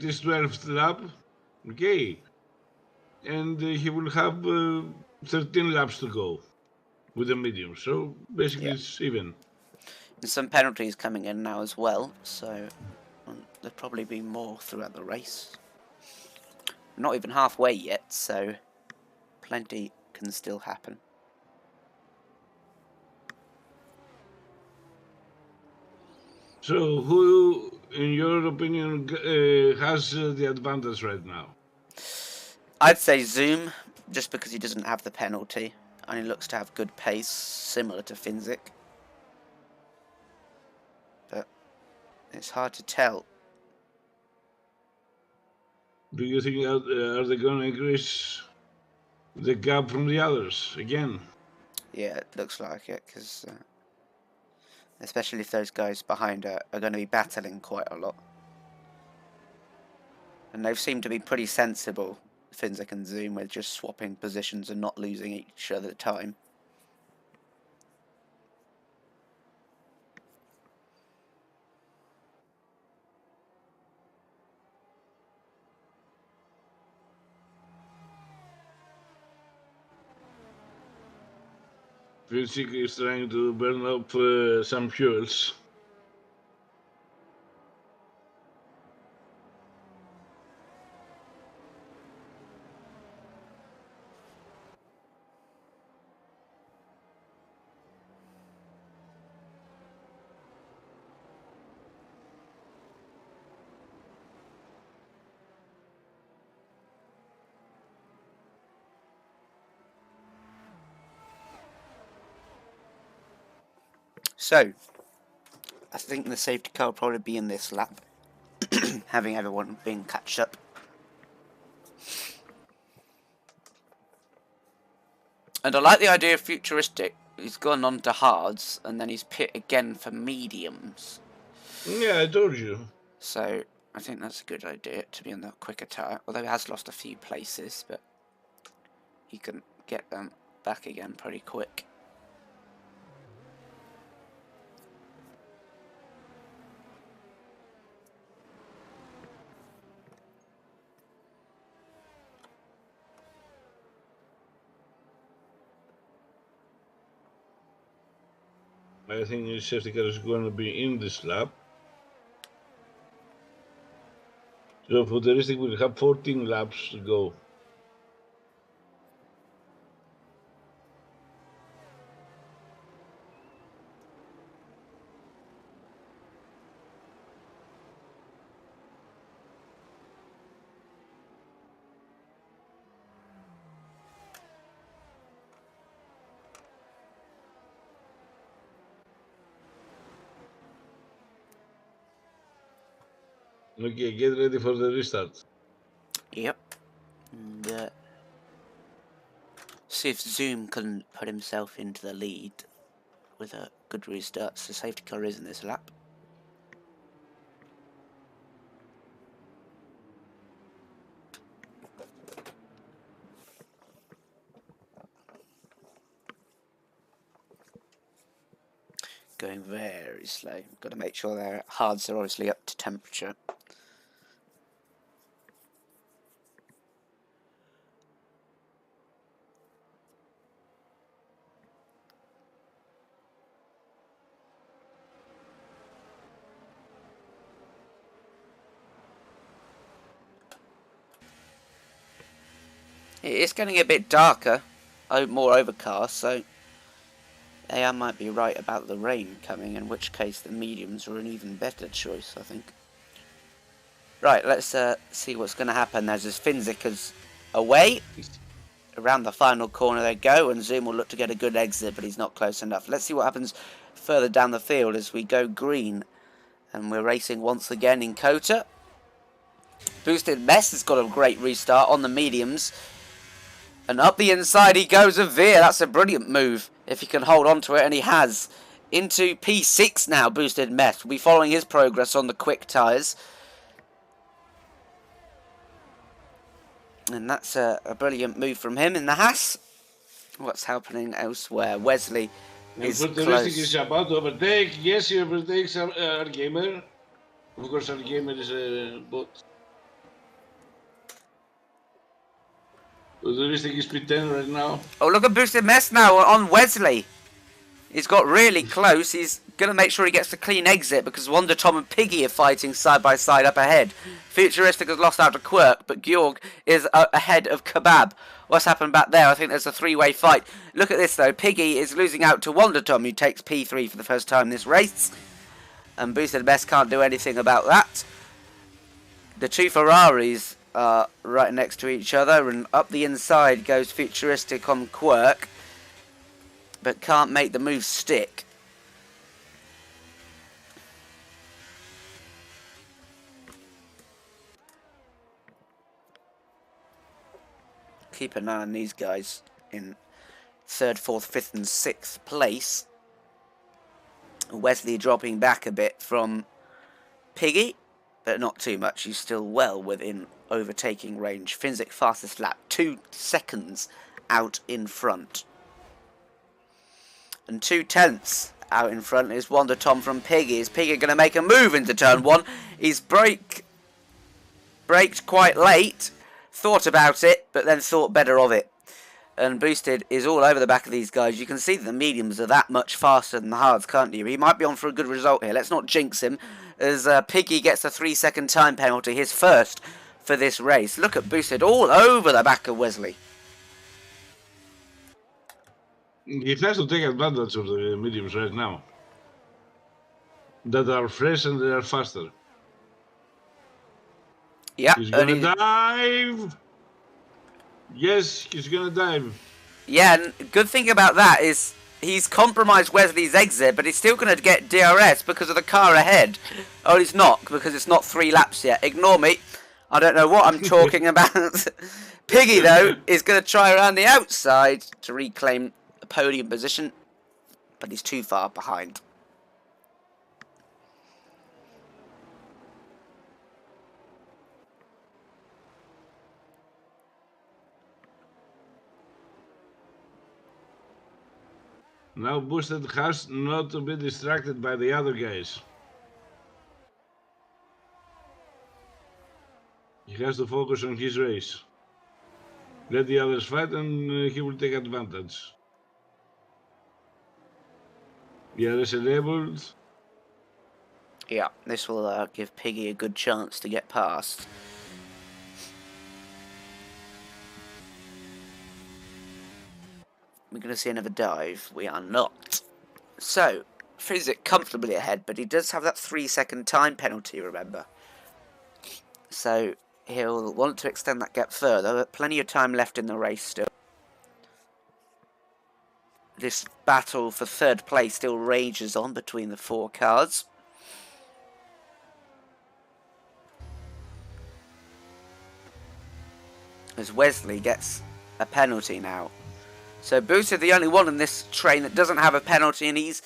Speaker 2: is 12th lap, okay, and he will have 13 laps to go with the medium. So basically, it's even.
Speaker 1: And some penalties coming in now as well, so there'll probably be more throughout the race. Not even halfway yet, so plenty can still happen.
Speaker 2: So who, in your opinion, has the advantage right now?
Speaker 1: I'd say Zoom, just because he doesn't have the penalty, and he looks to have good pace, similar to Finzik. But it's hard to tell.
Speaker 2: Do you think are they going to increase the gap from the others again?
Speaker 1: Yeah, it looks like it, because especially if those guys behind are going to be battling quite a lot. And they've seemed to be pretty sensible Finzik and Zoom with just swapping positions and not losing each other time.
Speaker 2: Finzik is trying to burn up some fuels.
Speaker 1: So, I think the safety car will probably be in this lap, having everyone been catched up. And I like the idea of Futuristic. He's gone on to hards, and then he's pit again for mediums.
Speaker 2: Yeah, I told you.
Speaker 1: So, I think that's a good idea to be on the quicker tyre. Although he has lost a few places, but he can get them back again pretty quick.
Speaker 2: I think his safety car is going to be in this lap. So Futuristic will have 14 laps to go. Okay, get ready for the restart.
Speaker 1: Yep. And, see if Zoom can put himself into the lead with a good restart. So safety car is in this lap. Going very slow. Got to make sure their hards are obviously up to temperature. It's getting a bit darker, more overcast, so I might be right about the rain coming, in which case the mediums are an even better choice, I think. Right, let's see what's going to happen. There's this Finzicker's away. Around the final corner they go, and Zoom will look to get a good exit, but he's not close enough. Let's see what happens further down the field as we go green. And we're racing once again in Kota. Boosted Mess has got a great restart on the mediums. And up the inside he goes of Veer. That's a brilliant move if he can hold on to it, and he has. Into P6 now, Boosted Mess. We'll be following his progress on the quick tyres. And that's a brilliant move from him in the Haas. What's happening elsewhere? Wesley is
Speaker 2: Futuristic
Speaker 1: close.
Speaker 2: is about to overtake. Yes, he overtakes our gamer. Of course, our gamer is a bot. Futuristic is P10 right now.
Speaker 1: Oh, look at Boosted Mess now on Wesley. He's got really close. He's going to make sure he gets the clean exit because Wonder Tom and Piggy are fighting side by side up ahead. Futuristic has lost out to Quirk, but Georg is ahead of Kebab. What's happened back there? I think there's a three-way fight. Look at this, though. Piggy is losing out to Wonder Tom, who takes P3 for the first time this race. And Boosted Mess can't do anything about that. The two Ferraris are right next to each other, and up the inside goes Futuristic on Quirk, but can't make the move stick. Keep an eye on these guys in 3rd, 4th, 5th and 6th place. Wesley dropping back a bit from Piggy, but not too much. He's still well within overtaking range. Finzik fastest lap, 2 seconds out in front. And 2/10 out in front is Wonder Tom from Piggy. Is Piggy going to make a move into turn 1? He's braked quite late, thought about it, but then thought better of it. And Boosted is all over the back of these guys. You can see that the mediums are that much faster than the hards, can't you? He might be on for a good result here. Let's not jinx him, as Piggy gets a 3-second time penalty, his first for this race. Look at Boosted all over the back of Wesley.
Speaker 2: He has to take advantage of the mediums right now. That are fresh and they are faster.
Speaker 1: Yeah,
Speaker 2: he's gonna dive. Yes, he's gonna dive.
Speaker 1: Yeah, and good thing about that is he's compromised Wesley's exit, but he's still going to get DRS because of the car ahead. Oh, he's not, because it's not 3 laps yet. Ignore me. I don't know what I'm talking about. Piggy, though, is going to try around the outside to reclaim a podium position, but he's too far behind.
Speaker 2: Now Boosted has not to be distracted by the other guys. He has to focus on his race. Let the others fight and he will take advantage. DRS enabled.
Speaker 1: Yeah, this will give Piggy a good chance to get past. We're going to see another dive. We are not. So, Finzik comfortably ahead, but he does have that 3-second time penalty, remember. So, he'll want to extend that gap further, but plenty of time left in the race still. This battle for 3rd place still rages on between the 4 cars. As Wesley gets a penalty now. So Boosted the only one in this train that doesn't have a penalty, and he's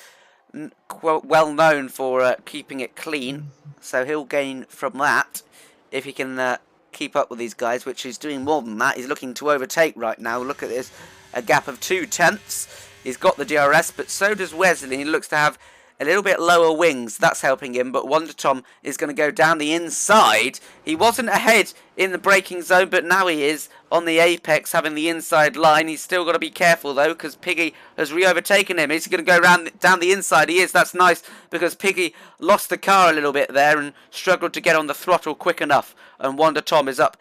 Speaker 1: well known for keeping it clean. So he'll gain from that if he can keep up with these guys, which he's doing more than that. He's looking to overtake right now. Look at this, a gap of 2/10. He's got the DRS, but so does Wesley. He looks to have a little bit lower wings. That's helping him, but Wonder Tom is going to go down the inside. He wasn't ahead in the braking zone, but now he is on the apex, having the inside line. He's still got to be careful, though, because Piggy has re-overtaken him. Is he going to go down the inside? He is. That's nice, because Piggy lost the car a little bit there and struggled to get on the throttle quick enough. And Wonder Tom is up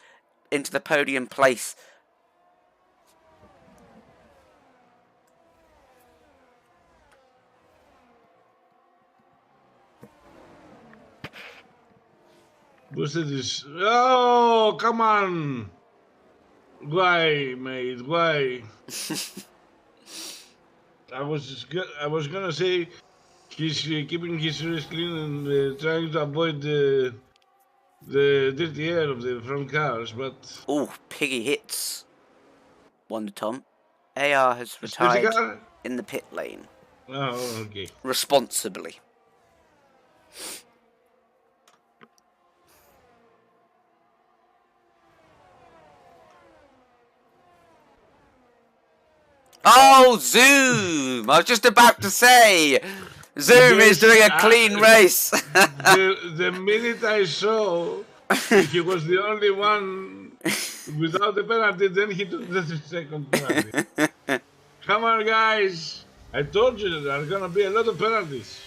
Speaker 1: into the podium place.
Speaker 2: Boosted is... Oh, come on! Why, mate? Why? I was gonna say he's keeping his wrist clean and trying to avoid the dirty air of the front cars, but...
Speaker 1: Oh, Piggy hits Wonder Tom. AR has retired in the pit lane.
Speaker 2: Oh, okay.
Speaker 1: Responsibly. Oh, Zoom! I was just about to say, Zoom is doing a clean race.
Speaker 2: the minute I saw he was the only one without the penalty, then he took the 2nd penalty. Come on, guys! I told you there are gonna be a lot of penalties.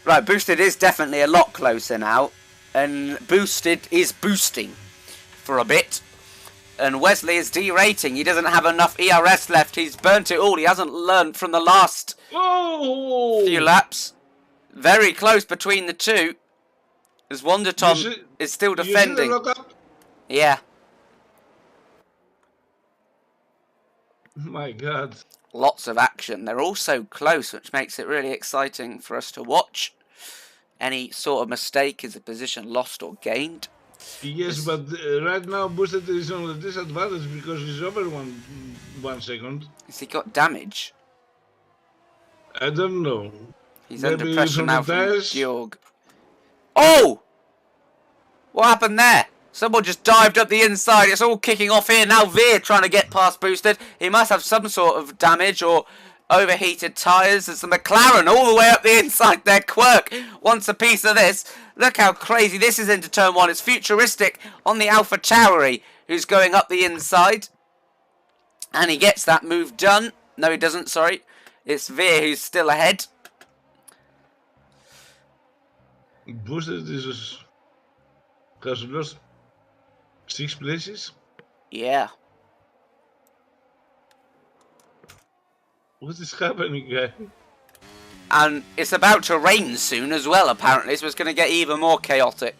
Speaker 1: Right, Boosted is definitely a lot closer now, and Boosted is boosting for a bit. And Wesley is derating. He doesn't have enough ERS left. He's burnt it all. He hasn't learned from the last few laps. Very close between the two. As Wonder Tom is still defending. Yeah.
Speaker 2: My God.
Speaker 1: Lots of action. They're all so close, which makes it really exciting for us to watch. Any sort of mistake is a position lost or gained.
Speaker 2: Yes, but right now Boosted is on a disadvantage because he's over one second.
Speaker 1: Has he got damage?
Speaker 2: I don't know.
Speaker 1: He's
Speaker 2: maybe
Speaker 1: under pressure now from Georg. Oh! What happened there? Someone just dived up the inside. It's all kicking off here. Now Veer trying to get past Boosted. He must have some sort of damage or overheated tyres. There's the McLaren all the way up the inside there. Quirk wants a piece of this. Look how crazy this is into turn 1. It's Futuristic on the Alpha Tauri who's going up the inside. And he gets that move done. No, he doesn't, sorry. It's Veer who's still ahead.
Speaker 2: Boosted has lost 6 places?
Speaker 1: Yeah.
Speaker 2: What is happening, guy?
Speaker 1: And it's about to rain soon as well, apparently, so it's going to get even more chaotic.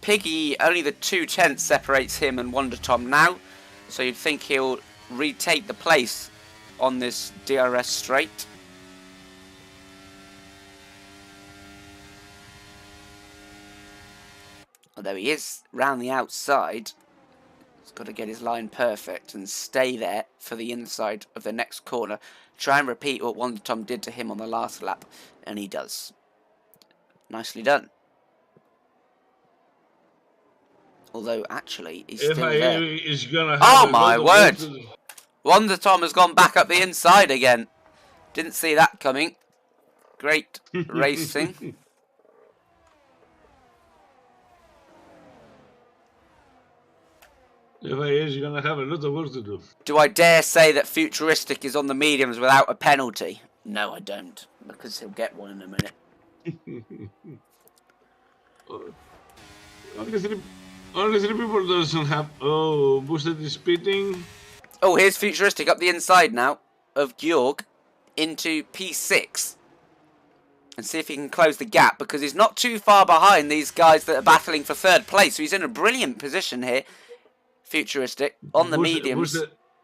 Speaker 1: Piggy, only the 2/10 separates him and Wonder Tom now, so you'd think he'll retake the place on this DRS straight. Although he is round the outside, he's got to get his line perfect and stay there for the inside of the next corner. Try and repeat what Wonder Tom did to him on the last lap, and he does. Nicely done. Although, actually, he's still there.
Speaker 2: Is gonna have
Speaker 1: Oh my word! Wonder Tom has gone back up the inside again. Didn't see that coming. Great racing.
Speaker 2: FIA is gonna have a lot of work to do.
Speaker 1: Do I dare say that Futuristic is on the mediums without a penalty? No, I don't, because he'll get one in a minute.
Speaker 2: Only three people doesn't have. Oh, Boosted is speeding.
Speaker 1: Oh, here's Futuristic up the inside now of Georg into P6. And see if he can close the gap, because he's not too far behind these guys that are battling for 3rd place. So he's in a brilliant position here. Futuristic on the mediums.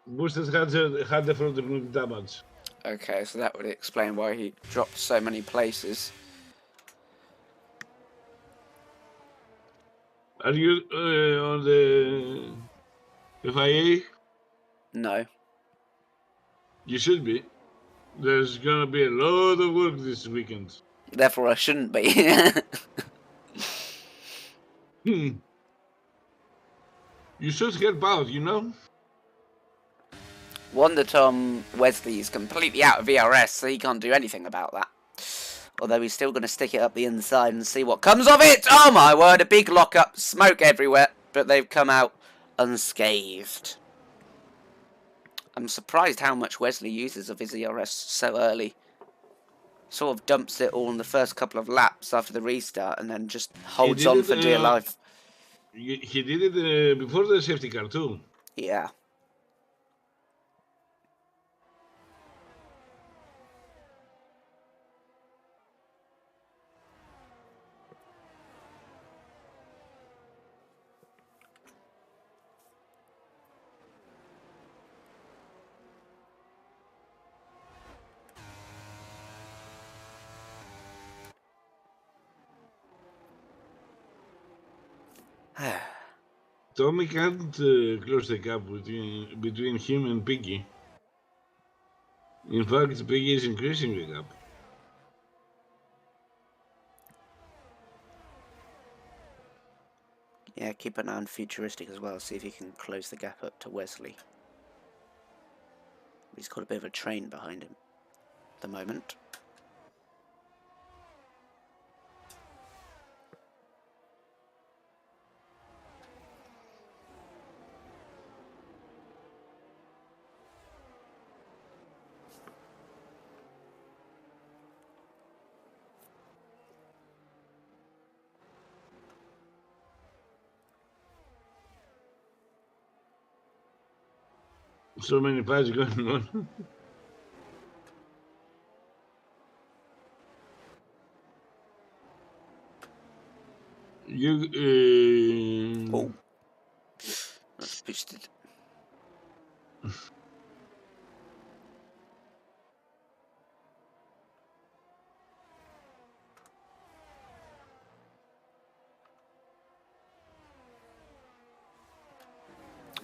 Speaker 2: Boosted had the front wing damage.
Speaker 1: Okay, so that would explain why he dropped so many places.
Speaker 2: Are you on the FIA?
Speaker 1: No.
Speaker 2: You should be. There's gonna be a lot of work this weekend.
Speaker 1: Therefore, I shouldn't be.
Speaker 2: You should help out, you know?
Speaker 1: Wonder Tom Wesley is completely out of VRS, so he can't do anything about that. Although he's still going to stick it up the inside and see what comes of it. Oh my word, a big lock-up, smoke everywhere, but they've come out unscathed. I'm surprised how much Wesley uses of his ERS so early. Sort of dumps it all in the first couple of laps after the restart and then just holds on for dear life.
Speaker 2: He did it before the safety car too.
Speaker 1: Yeah.
Speaker 2: Tommy can't close the gap between him and Piggy. In fact, Piggy is increasing the gap.
Speaker 1: Yeah, keep an eye on Futuristic as well, see if he can close the gap up to Wesley. He's got a bit of a train behind him at the moment.
Speaker 2: So many fights going on.
Speaker 1: Oh. That's boosted.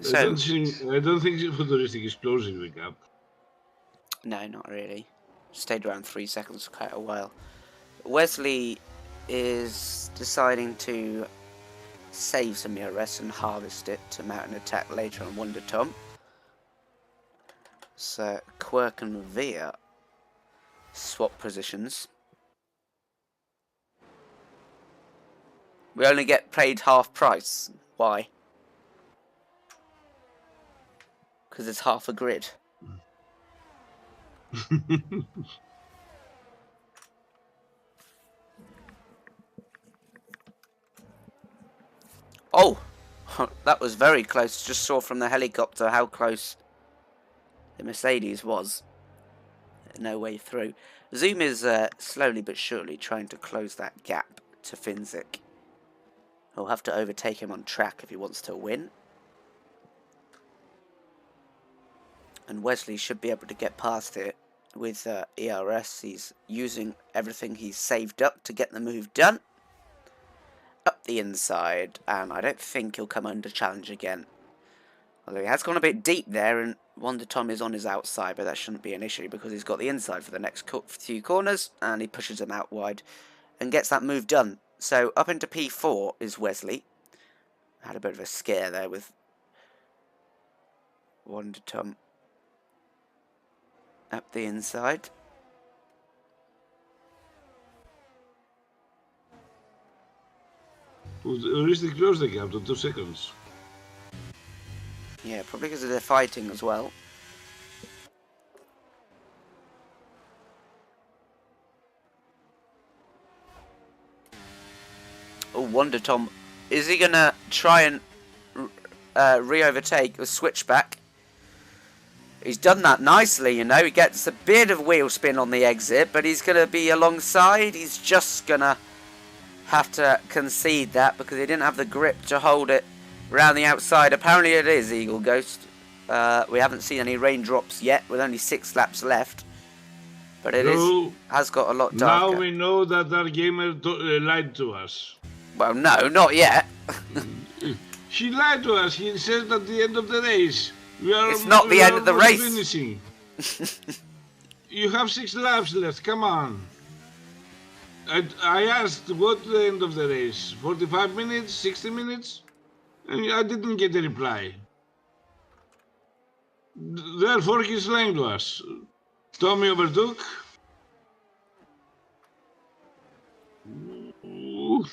Speaker 2: So, I don't think Futuristic is closing the gap.
Speaker 1: No, not really. Stayed around 3 seconds for quite a while. Wesley is deciding to save some ERS and harvest it to mount an attack later on Wonder Tom. So Quirk and Veer swap positions. We only get paid half price. Why? Because it's half a grid. Oh, that was very close. Just saw from the helicopter how close the Mercedes was. No way through. Zoom is slowly but surely trying to close that gap to Finzik. He'll have to overtake him on track if he wants to win. And Wesley should be able to get past it with ERS. He's using everything he's saved up to get the move done. Up the inside, and I don't think he'll come under challenge again. Although he has gone a bit deep there, and Wonder Tom is on his outside, but that shouldn't be an issue because he's got the inside for the next few corners, and he pushes him out wide and gets that move done. So up into P4 is Wesley. Had a bit of a scare there with Wonder Tom up the inside.
Speaker 2: Originally closed the gap to 2 seconds.
Speaker 1: Yeah, probably because they're fighting as well. Oh, Wonder Tom. Is he going to try and re-overtake a switchback? He's done that nicely, you know. He gets a bit of wheel spin on the exit, but he's going to be alongside. He's just going to have to concede that because he didn't have the grip to hold it around the outside. Apparently it is Eagle Ghost. We haven't seen any raindrops yet with only 6 laps left. But it has got a lot darker.
Speaker 2: Now we know that that gamer lied to us.
Speaker 1: Well, no, not yet.
Speaker 2: She lied to us. He said at the end of the race.
Speaker 1: It's not the end of the race.
Speaker 2: Finishing. You have 6 laps left. Come on. I asked what the end of the race, 45 minutes, 60 minutes, and I didn't get a reply. Therefore, he's lying to us. Tommy overtook. Ooh.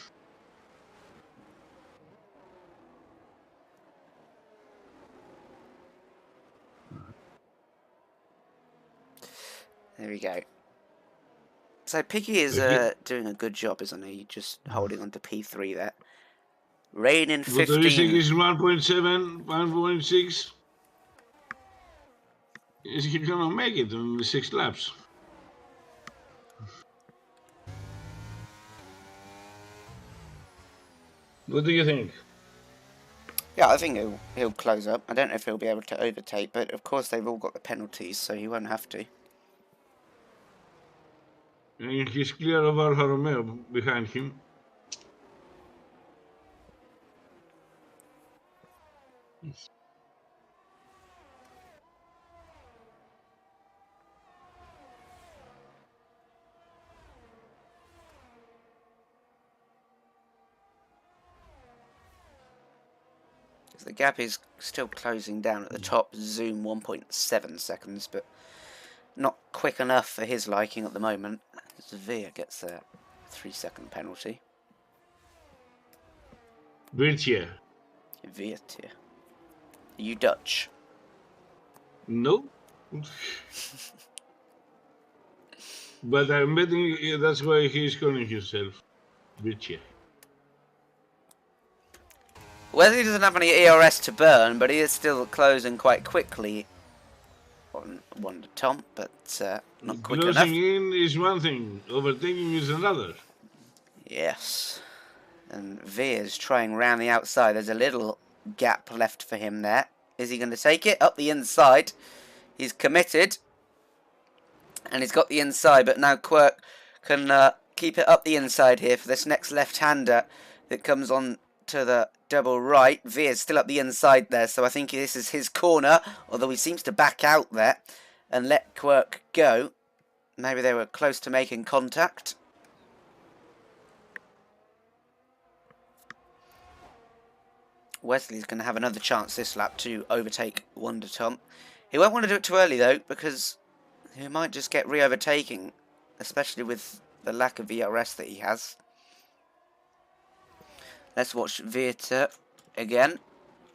Speaker 1: There we go. So Piggy is doing a good job, isn't he? Just holding on to P3 there. Rain in 15.
Speaker 2: What do you think is 1.7, 1.6? Is he gonna make it in 6 laps? What do you think?
Speaker 1: Yeah, I think he'll close up. I don't know if he'll be able to overtake, but of course they've all got the penalties, so he won't have to.
Speaker 2: And he's clear of Alfa Romeo behind him.
Speaker 1: The gap is still closing down at the top. Zoom 1.7 seconds, but not quick enough for his liking at the moment. Veer gets a 3-second penalty.
Speaker 2: Veer.
Speaker 1: Veer. Are you Dutch?
Speaker 2: No. But I'm betting that's why he's calling himself Veer.
Speaker 1: Well, he doesn't have any ERS to burn, but he is still closing quite quickly on Wonder Tom, but not quick enough.
Speaker 2: Closing in is one thing, overtaking is another.
Speaker 1: Yes. And Veer's trying round the outside. There's a little gap left for him there. Is he going to take it? Up the inside. He's committed. And he's got the inside, but now Quirk can keep it up the inside here for this next left-hander that comes on to the double right. Veer's still up the inside there, so I think this is his corner, although he seems to back out there and let Quirk go. Maybe they were close to making contact. Wesley's going to have another chance this lap to overtake Wonder Tom. He won't want to do it too early though, because he might just get re-overtaking, especially with the lack of ERS that he has. Let's watch Vierter again,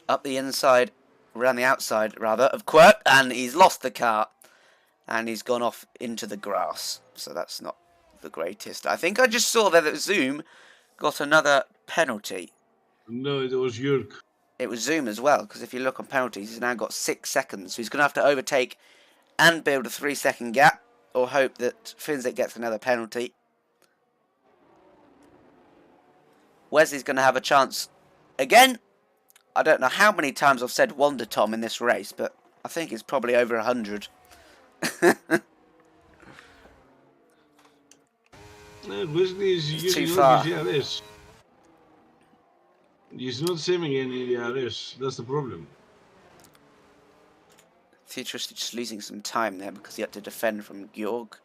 Speaker 1: up the inside, around the outside rather, of Quirk, and he's lost the car, and he's gone off into the grass, so that's not the greatest. I think I just saw there that Zoom got another penalty.
Speaker 2: No, it was Jurk.
Speaker 1: It was Zoom as well, because if you look on penalties, he's now got 6 seconds, so he's going to have to overtake and build a 3-second gap, or hope that Finzik gets another penalty. Wesley's going to have a chance again. I don't know how many times I've said Wonder Tom in this race, but I think it's probably over 100.
Speaker 2: Wesley is using
Speaker 1: too far.
Speaker 2: his ERS. He's not saving any ERS. That's the problem.
Speaker 1: Futuristic just losing some time there because he had to defend from Georg.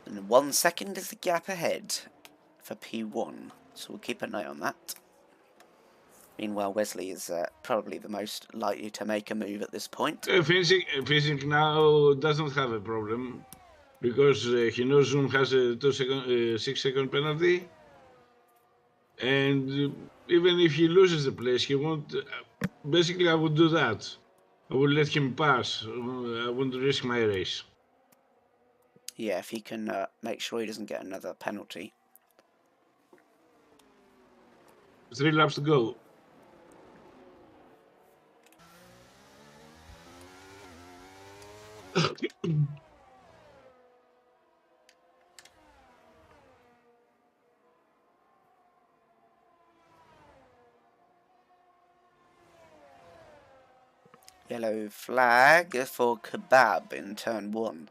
Speaker 1: And 1 second is the gap ahead for P1, so we'll keep an eye on that. Meanwhile, Wesley is probably the most likely to make a move at this point.
Speaker 2: Finzik now doesn't have a problem because he knows Zoom has a 6-second penalty, and even if he loses the place, he won't. Basically, I would do that. I would let him pass. I wouldn't risk my race.
Speaker 1: Yeah, if he can make sure he doesn't get another penalty.
Speaker 2: 3 laps to go.
Speaker 1: Yellow flag for Kebab in turn 1.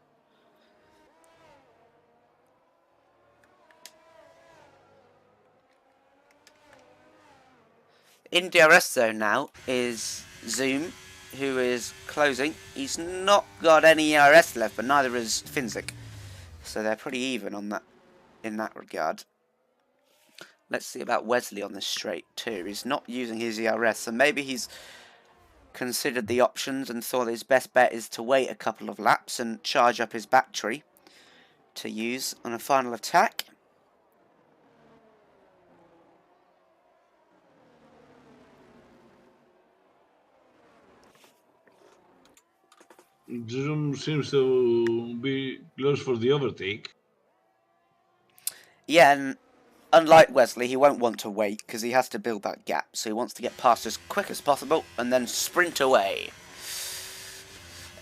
Speaker 1: In DRS zone now is Zoom, who is closing. He's not got any ERS left, but neither is Finzik. So they're pretty even on that, in that regard. Let's see about Wesley on this straight too. He's not using his ERS, so maybe he's considered the options and thought his best bet is to wait a couple of laps and charge up his battery to use on a final attack.
Speaker 2: Zoom seems to be close for the overtake.
Speaker 1: Yeah, and unlike Wesley, he won't want to wait because he has to build that gap. So he wants to get past as quick as possible and then sprint away.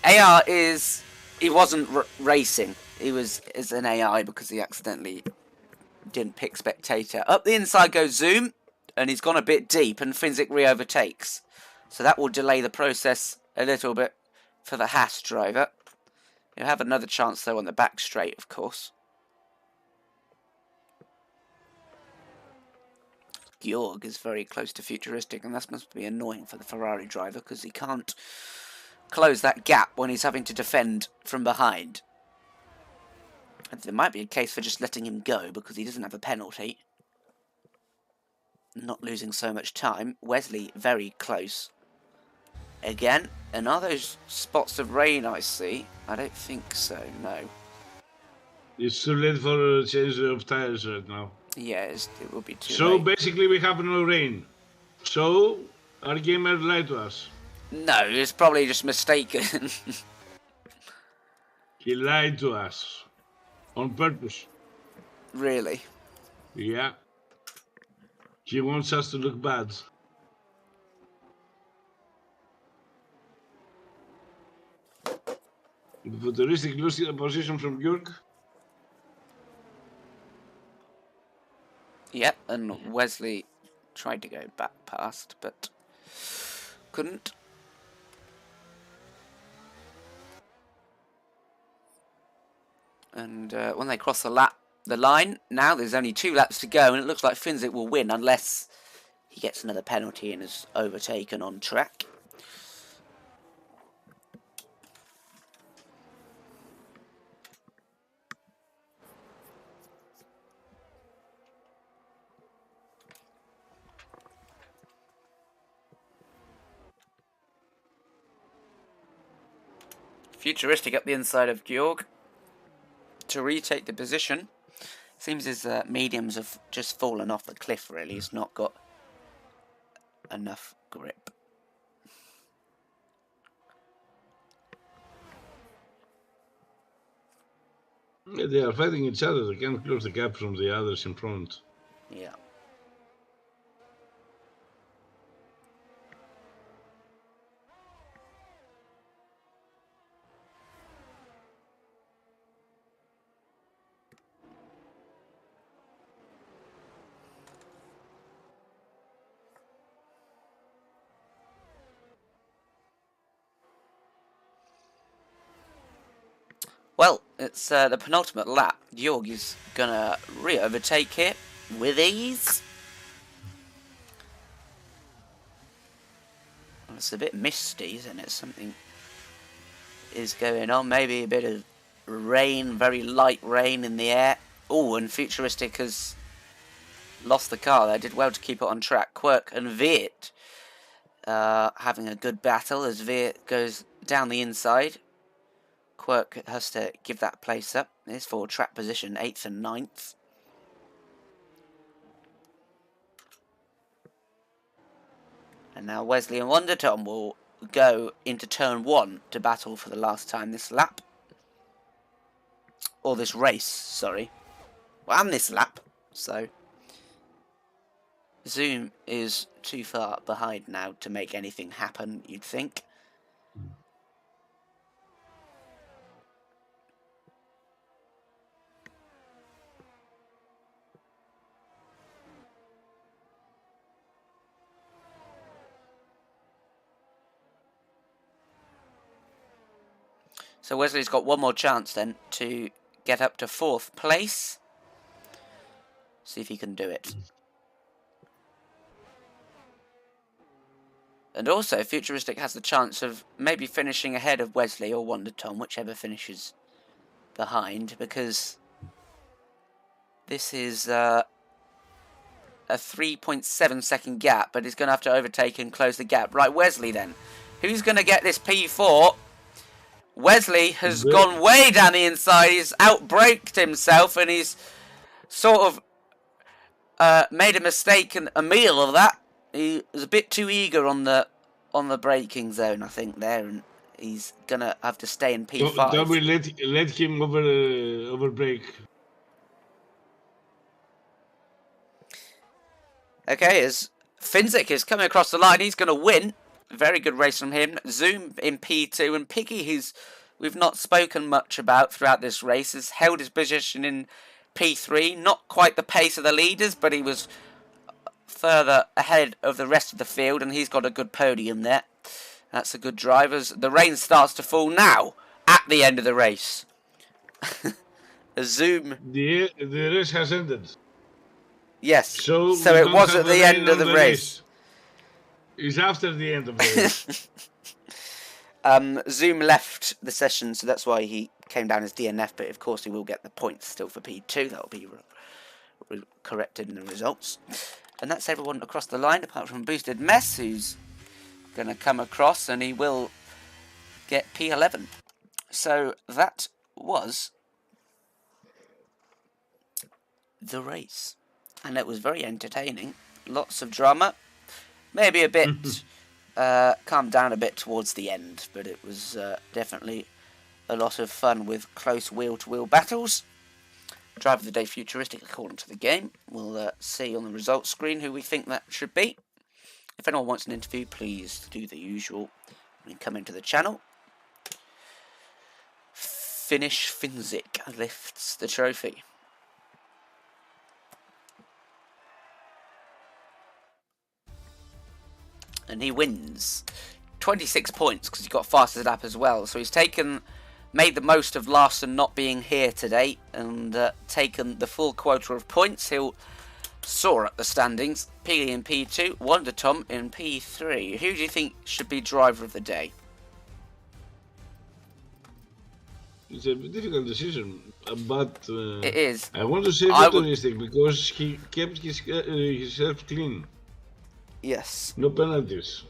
Speaker 1: AR is... he wasn't racing. He was as an AI because he accidentally didn't pick spectator. Up the inside goes Zoom, and he's gone a bit deep, and Finzik re-overtakes. So that will delay the process a little bit for the Haas driver. He'll have another chance though on the back straight, of course. Georg is very close to Futuristic, and that must be annoying for the Ferrari driver because he can't close that gap when he's having to defend from behind. And there might be a case for just letting him go because he doesn't have a penalty. Not losing so much time. Wesley very close. Again, and are those spots of rain I see? I don't think so, no.
Speaker 2: It's too late for a change of tires right now.
Speaker 1: Yeah, it will be too
Speaker 2: So
Speaker 1: late.
Speaker 2: basically we have no rain. So our gamer lied to us.
Speaker 1: No, it's probably just mistaken.
Speaker 2: He lied to us. On purpose.
Speaker 1: Really?
Speaker 2: Yeah. He wants us to look bad. The futuristic losing a position from York.
Speaker 1: Yep, and Wesley tried to go back past, but couldn't. And when they cross the line, now there's only 2 laps to go, and it looks like Finzik will win unless he gets another penalty and is overtaken on track. Futuristic up the inside of Georg to retake the position. Seems his mediums have just fallen off the cliff, really. He's not got enough grip.
Speaker 2: Yeah, they are fighting each other. They can't close the gap from the others in front.
Speaker 1: Yeah. Well, it's the penultimate lap. Georg is gonna re-overtake here with ease. Well, it's a bit misty, isn't it? Something is going on. Maybe a bit of rain, very light rain in the air. Oh, and Futuristic has lost the car. They did well to keep it on track. Quirk and Viet having a good battle as Viet goes down the inside. Quirk has to give that place up. It's for track position 8th and 9th. And now Wesley and Wonder Tom will go into turn 1 to battle for the last time this lap. Or this race, sorry. Well, and this lap. So Zoom is too far behind now to make anything happen, you'd think. So Wesley's got one more chance then to get up to 4th place. See if he can do it. And also, Futuristic has the chance of maybe finishing ahead of Wesley or Wonder Tom, whichever finishes behind, because this is a 3.7 second gap, but he's going to have to overtake and close the gap. Right, Wesley then. Who's going to get this P4? Wesley has gone way down the inside. He's outbraked himself, and he's sort of made a mistake and a meal of that. He was a bit too eager on the braking zone, I think, there, and he's gonna have to stay in P5.
Speaker 2: Don't we let him over brake?
Speaker 1: Okay, as Finzik is coming across the line, he's gonna win. Very good race from him. Zoom in P2, and Piggy, who's we've not spoken much about throughout this race, has held his position in P3. Not quite the pace of the leaders, but he was further ahead of the rest of the field, and he's got a good podium there. That's a good drive as the rain starts to fall now at the end of the race. Zoom.
Speaker 2: The race has ended.
Speaker 1: Yes.
Speaker 2: So
Speaker 1: it was at the end of the race.
Speaker 2: It's after the end of the race.
Speaker 1: Zoom left the session, so that's why he came down as DNF, but of course he will get the points still for P2. That will be corrected in the results. And that's everyone across the line, apart from Boosted Mess, who's going to come across, and he will get P11. So that was the race. And it was very entertaining. Lots of drama. Maybe a bit calmed down a bit towards the end, but it was definitely a lot of fun with close wheel-to-wheel battles. Driver of the day Futuristic according to the game. We'll see on the results screen who we think that should be. If anyone wants an interview, please do the usual and come into the channel. Finish Finzik lifts the trophy. And he wins 26 points because he got fastest lap as well. So he's made the most of Larson not being here today and taken the full quota of points. He'll soar up the standings. Piggy in P2, Wonder Tom in P3. Who do you think should be driver of the day?
Speaker 2: It's a difficult decision, but
Speaker 1: it is.
Speaker 2: I want to say Futuristic because he kept himself clean.
Speaker 1: Yes.
Speaker 2: No penalties.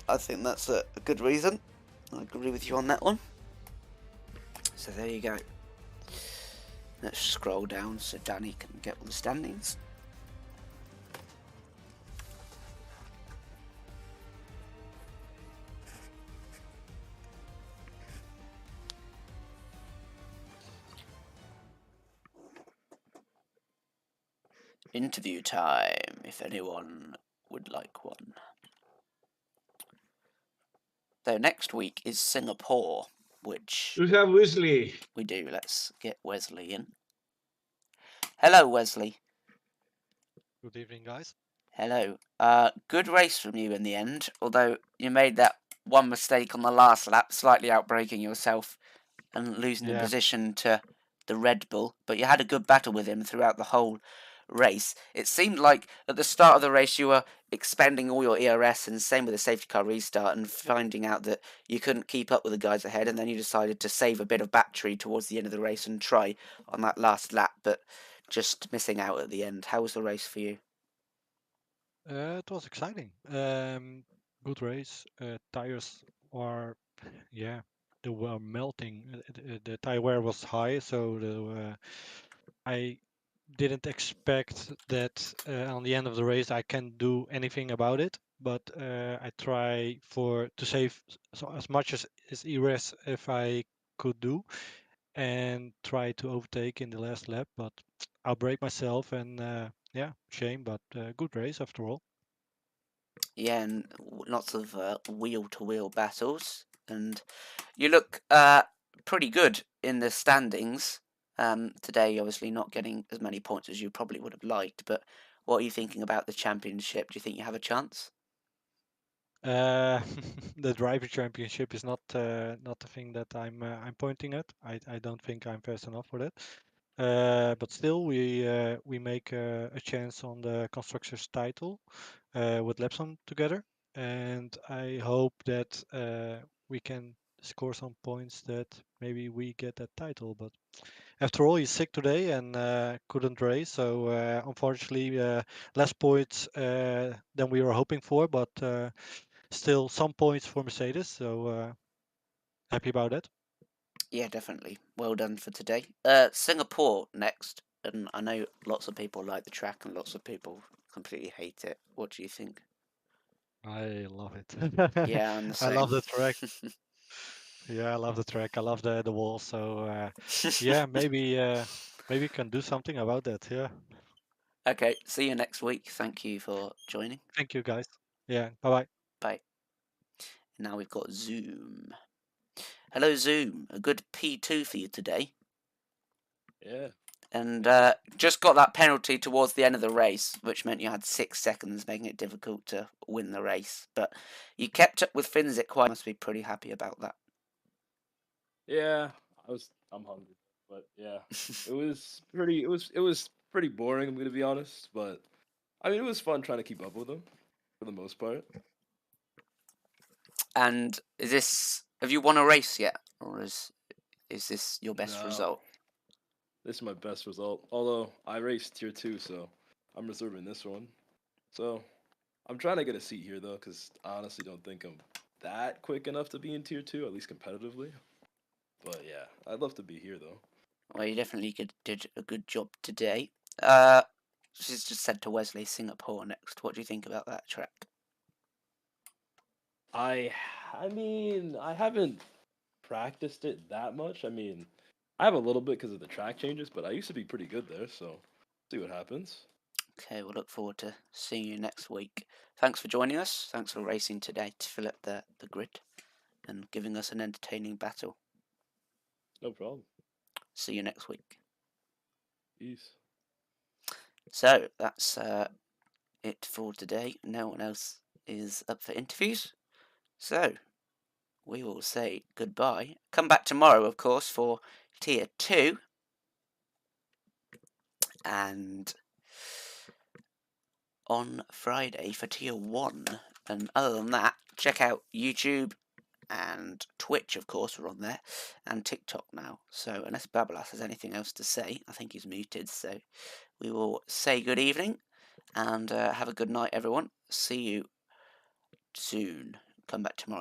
Speaker 1: I think that's a good reason. I agree with you on that one. So there you go. Let's scroll down so Danny can get all the standings. Interview time, if anyone would like one. So next week is Singapore, which
Speaker 2: We have Wesley.
Speaker 1: we do. Let's get Wesley in. Hello, Wesley.
Speaker 3: Good evening, guys.
Speaker 1: Hello. Good race from you in the end, although you made that one mistake on the last lap, slightly outbraking yourself and losing the position to the Red Bull, but you had a good battle with him throughout the whole race. It seemed like at the start of the race you were expending all your ERS, and same with the safety car restart, and finding out that you couldn't keep up with the guys ahead, and then you decided to save a bit of battery towards the end of the race and try on that last lap, but just missing out at the end. How was the race for you?
Speaker 3: It was exciting. Good race. Tires are, they were melting. The tire wear was high, so I didn't expect that on the end of the race I can do anything about it. But I try to save as much as ERS if I could do, and try to overtake in the last lap. But I'll break myself, and shame. But good race after all.
Speaker 1: Yeah, and lots of wheel-to-wheel battles, and you look pretty good in the standings. Today, obviously not getting as many points as you probably would have liked, but what are you thinking about the championship? Do you think you have a chance?
Speaker 3: The driver championship is not the thing that I'm pointing at. I don't think I'm fast enough for that. But still, we make a chance on the constructors title with Lepson together, and I hope that we can score some points that maybe we get that title. But after all, he's sick today and couldn't race, so unfortunately less points than we were hoping for, but still some points for Mercedes, so happy about that.
Speaker 1: Yeah, definitely. Well done for today. Singapore next, and I know lots of people like the track and lots of people completely hate it. What do you think?
Speaker 3: I love it.
Speaker 1: Yeah, I'm the
Speaker 3: I
Speaker 1: same.
Speaker 3: love the track. Yeah, I love the track. I love the wall. So yeah, maybe we can do something about that. Yeah.
Speaker 1: Okay, see you next week. Thank you for joining.
Speaker 3: Thank you, guys. Yeah. Bye bye.
Speaker 1: Bye. Now we've got Zoom. Hello, Zoom. A good P2 for you today.
Speaker 4: Yeah.
Speaker 1: And just got that penalty towards the end of the race, which meant you had 6 seconds, making it difficult to win the race. But you kept up with Finzik quite. Must be pretty happy about that.
Speaker 4: Yeah. I'm hungry. But yeah. It was pretty boring, I'm gonna be honest. But I mean it was fun trying to keep up with them for the most part.
Speaker 1: And have you won a race yet? Or is this your best
Speaker 4: No.
Speaker 1: result?
Speaker 4: This is my best result. Although I raced tier 2, so I'm reserving this one. So I'm trying to get a seat here though, because I honestly don't think I'm that quick enough to be in tier 2, at least competitively. But yeah, I'd love to be here though.
Speaker 1: Well, you definitely did a good job today. She's just said to Wesley, Singapore next. What do you think about that track?
Speaker 4: I mean, I haven't practiced it that much. I mean, I have a little bit because of the track changes, but I used to be pretty good there, so see what happens.
Speaker 1: Okay, we'll look forward to seeing you next week. Thanks for joining us. Thanks for racing today to fill up the grid and giving us an entertaining battle.
Speaker 4: No problem.
Speaker 1: See you next week.
Speaker 4: Peace.
Speaker 1: So that's it for today. No one else is up for interviews. So we will say goodbye. Come back tomorrow, of course, for Tier 2. And on Friday for Tier 1. And other than that, check out YouTube and Twitch, of course, we're on there, and TikTok now. So unless Babalas has anything else to say, I think he's muted, so we will say good evening, and have a good night, everyone. See you soon. Come back tomorrow.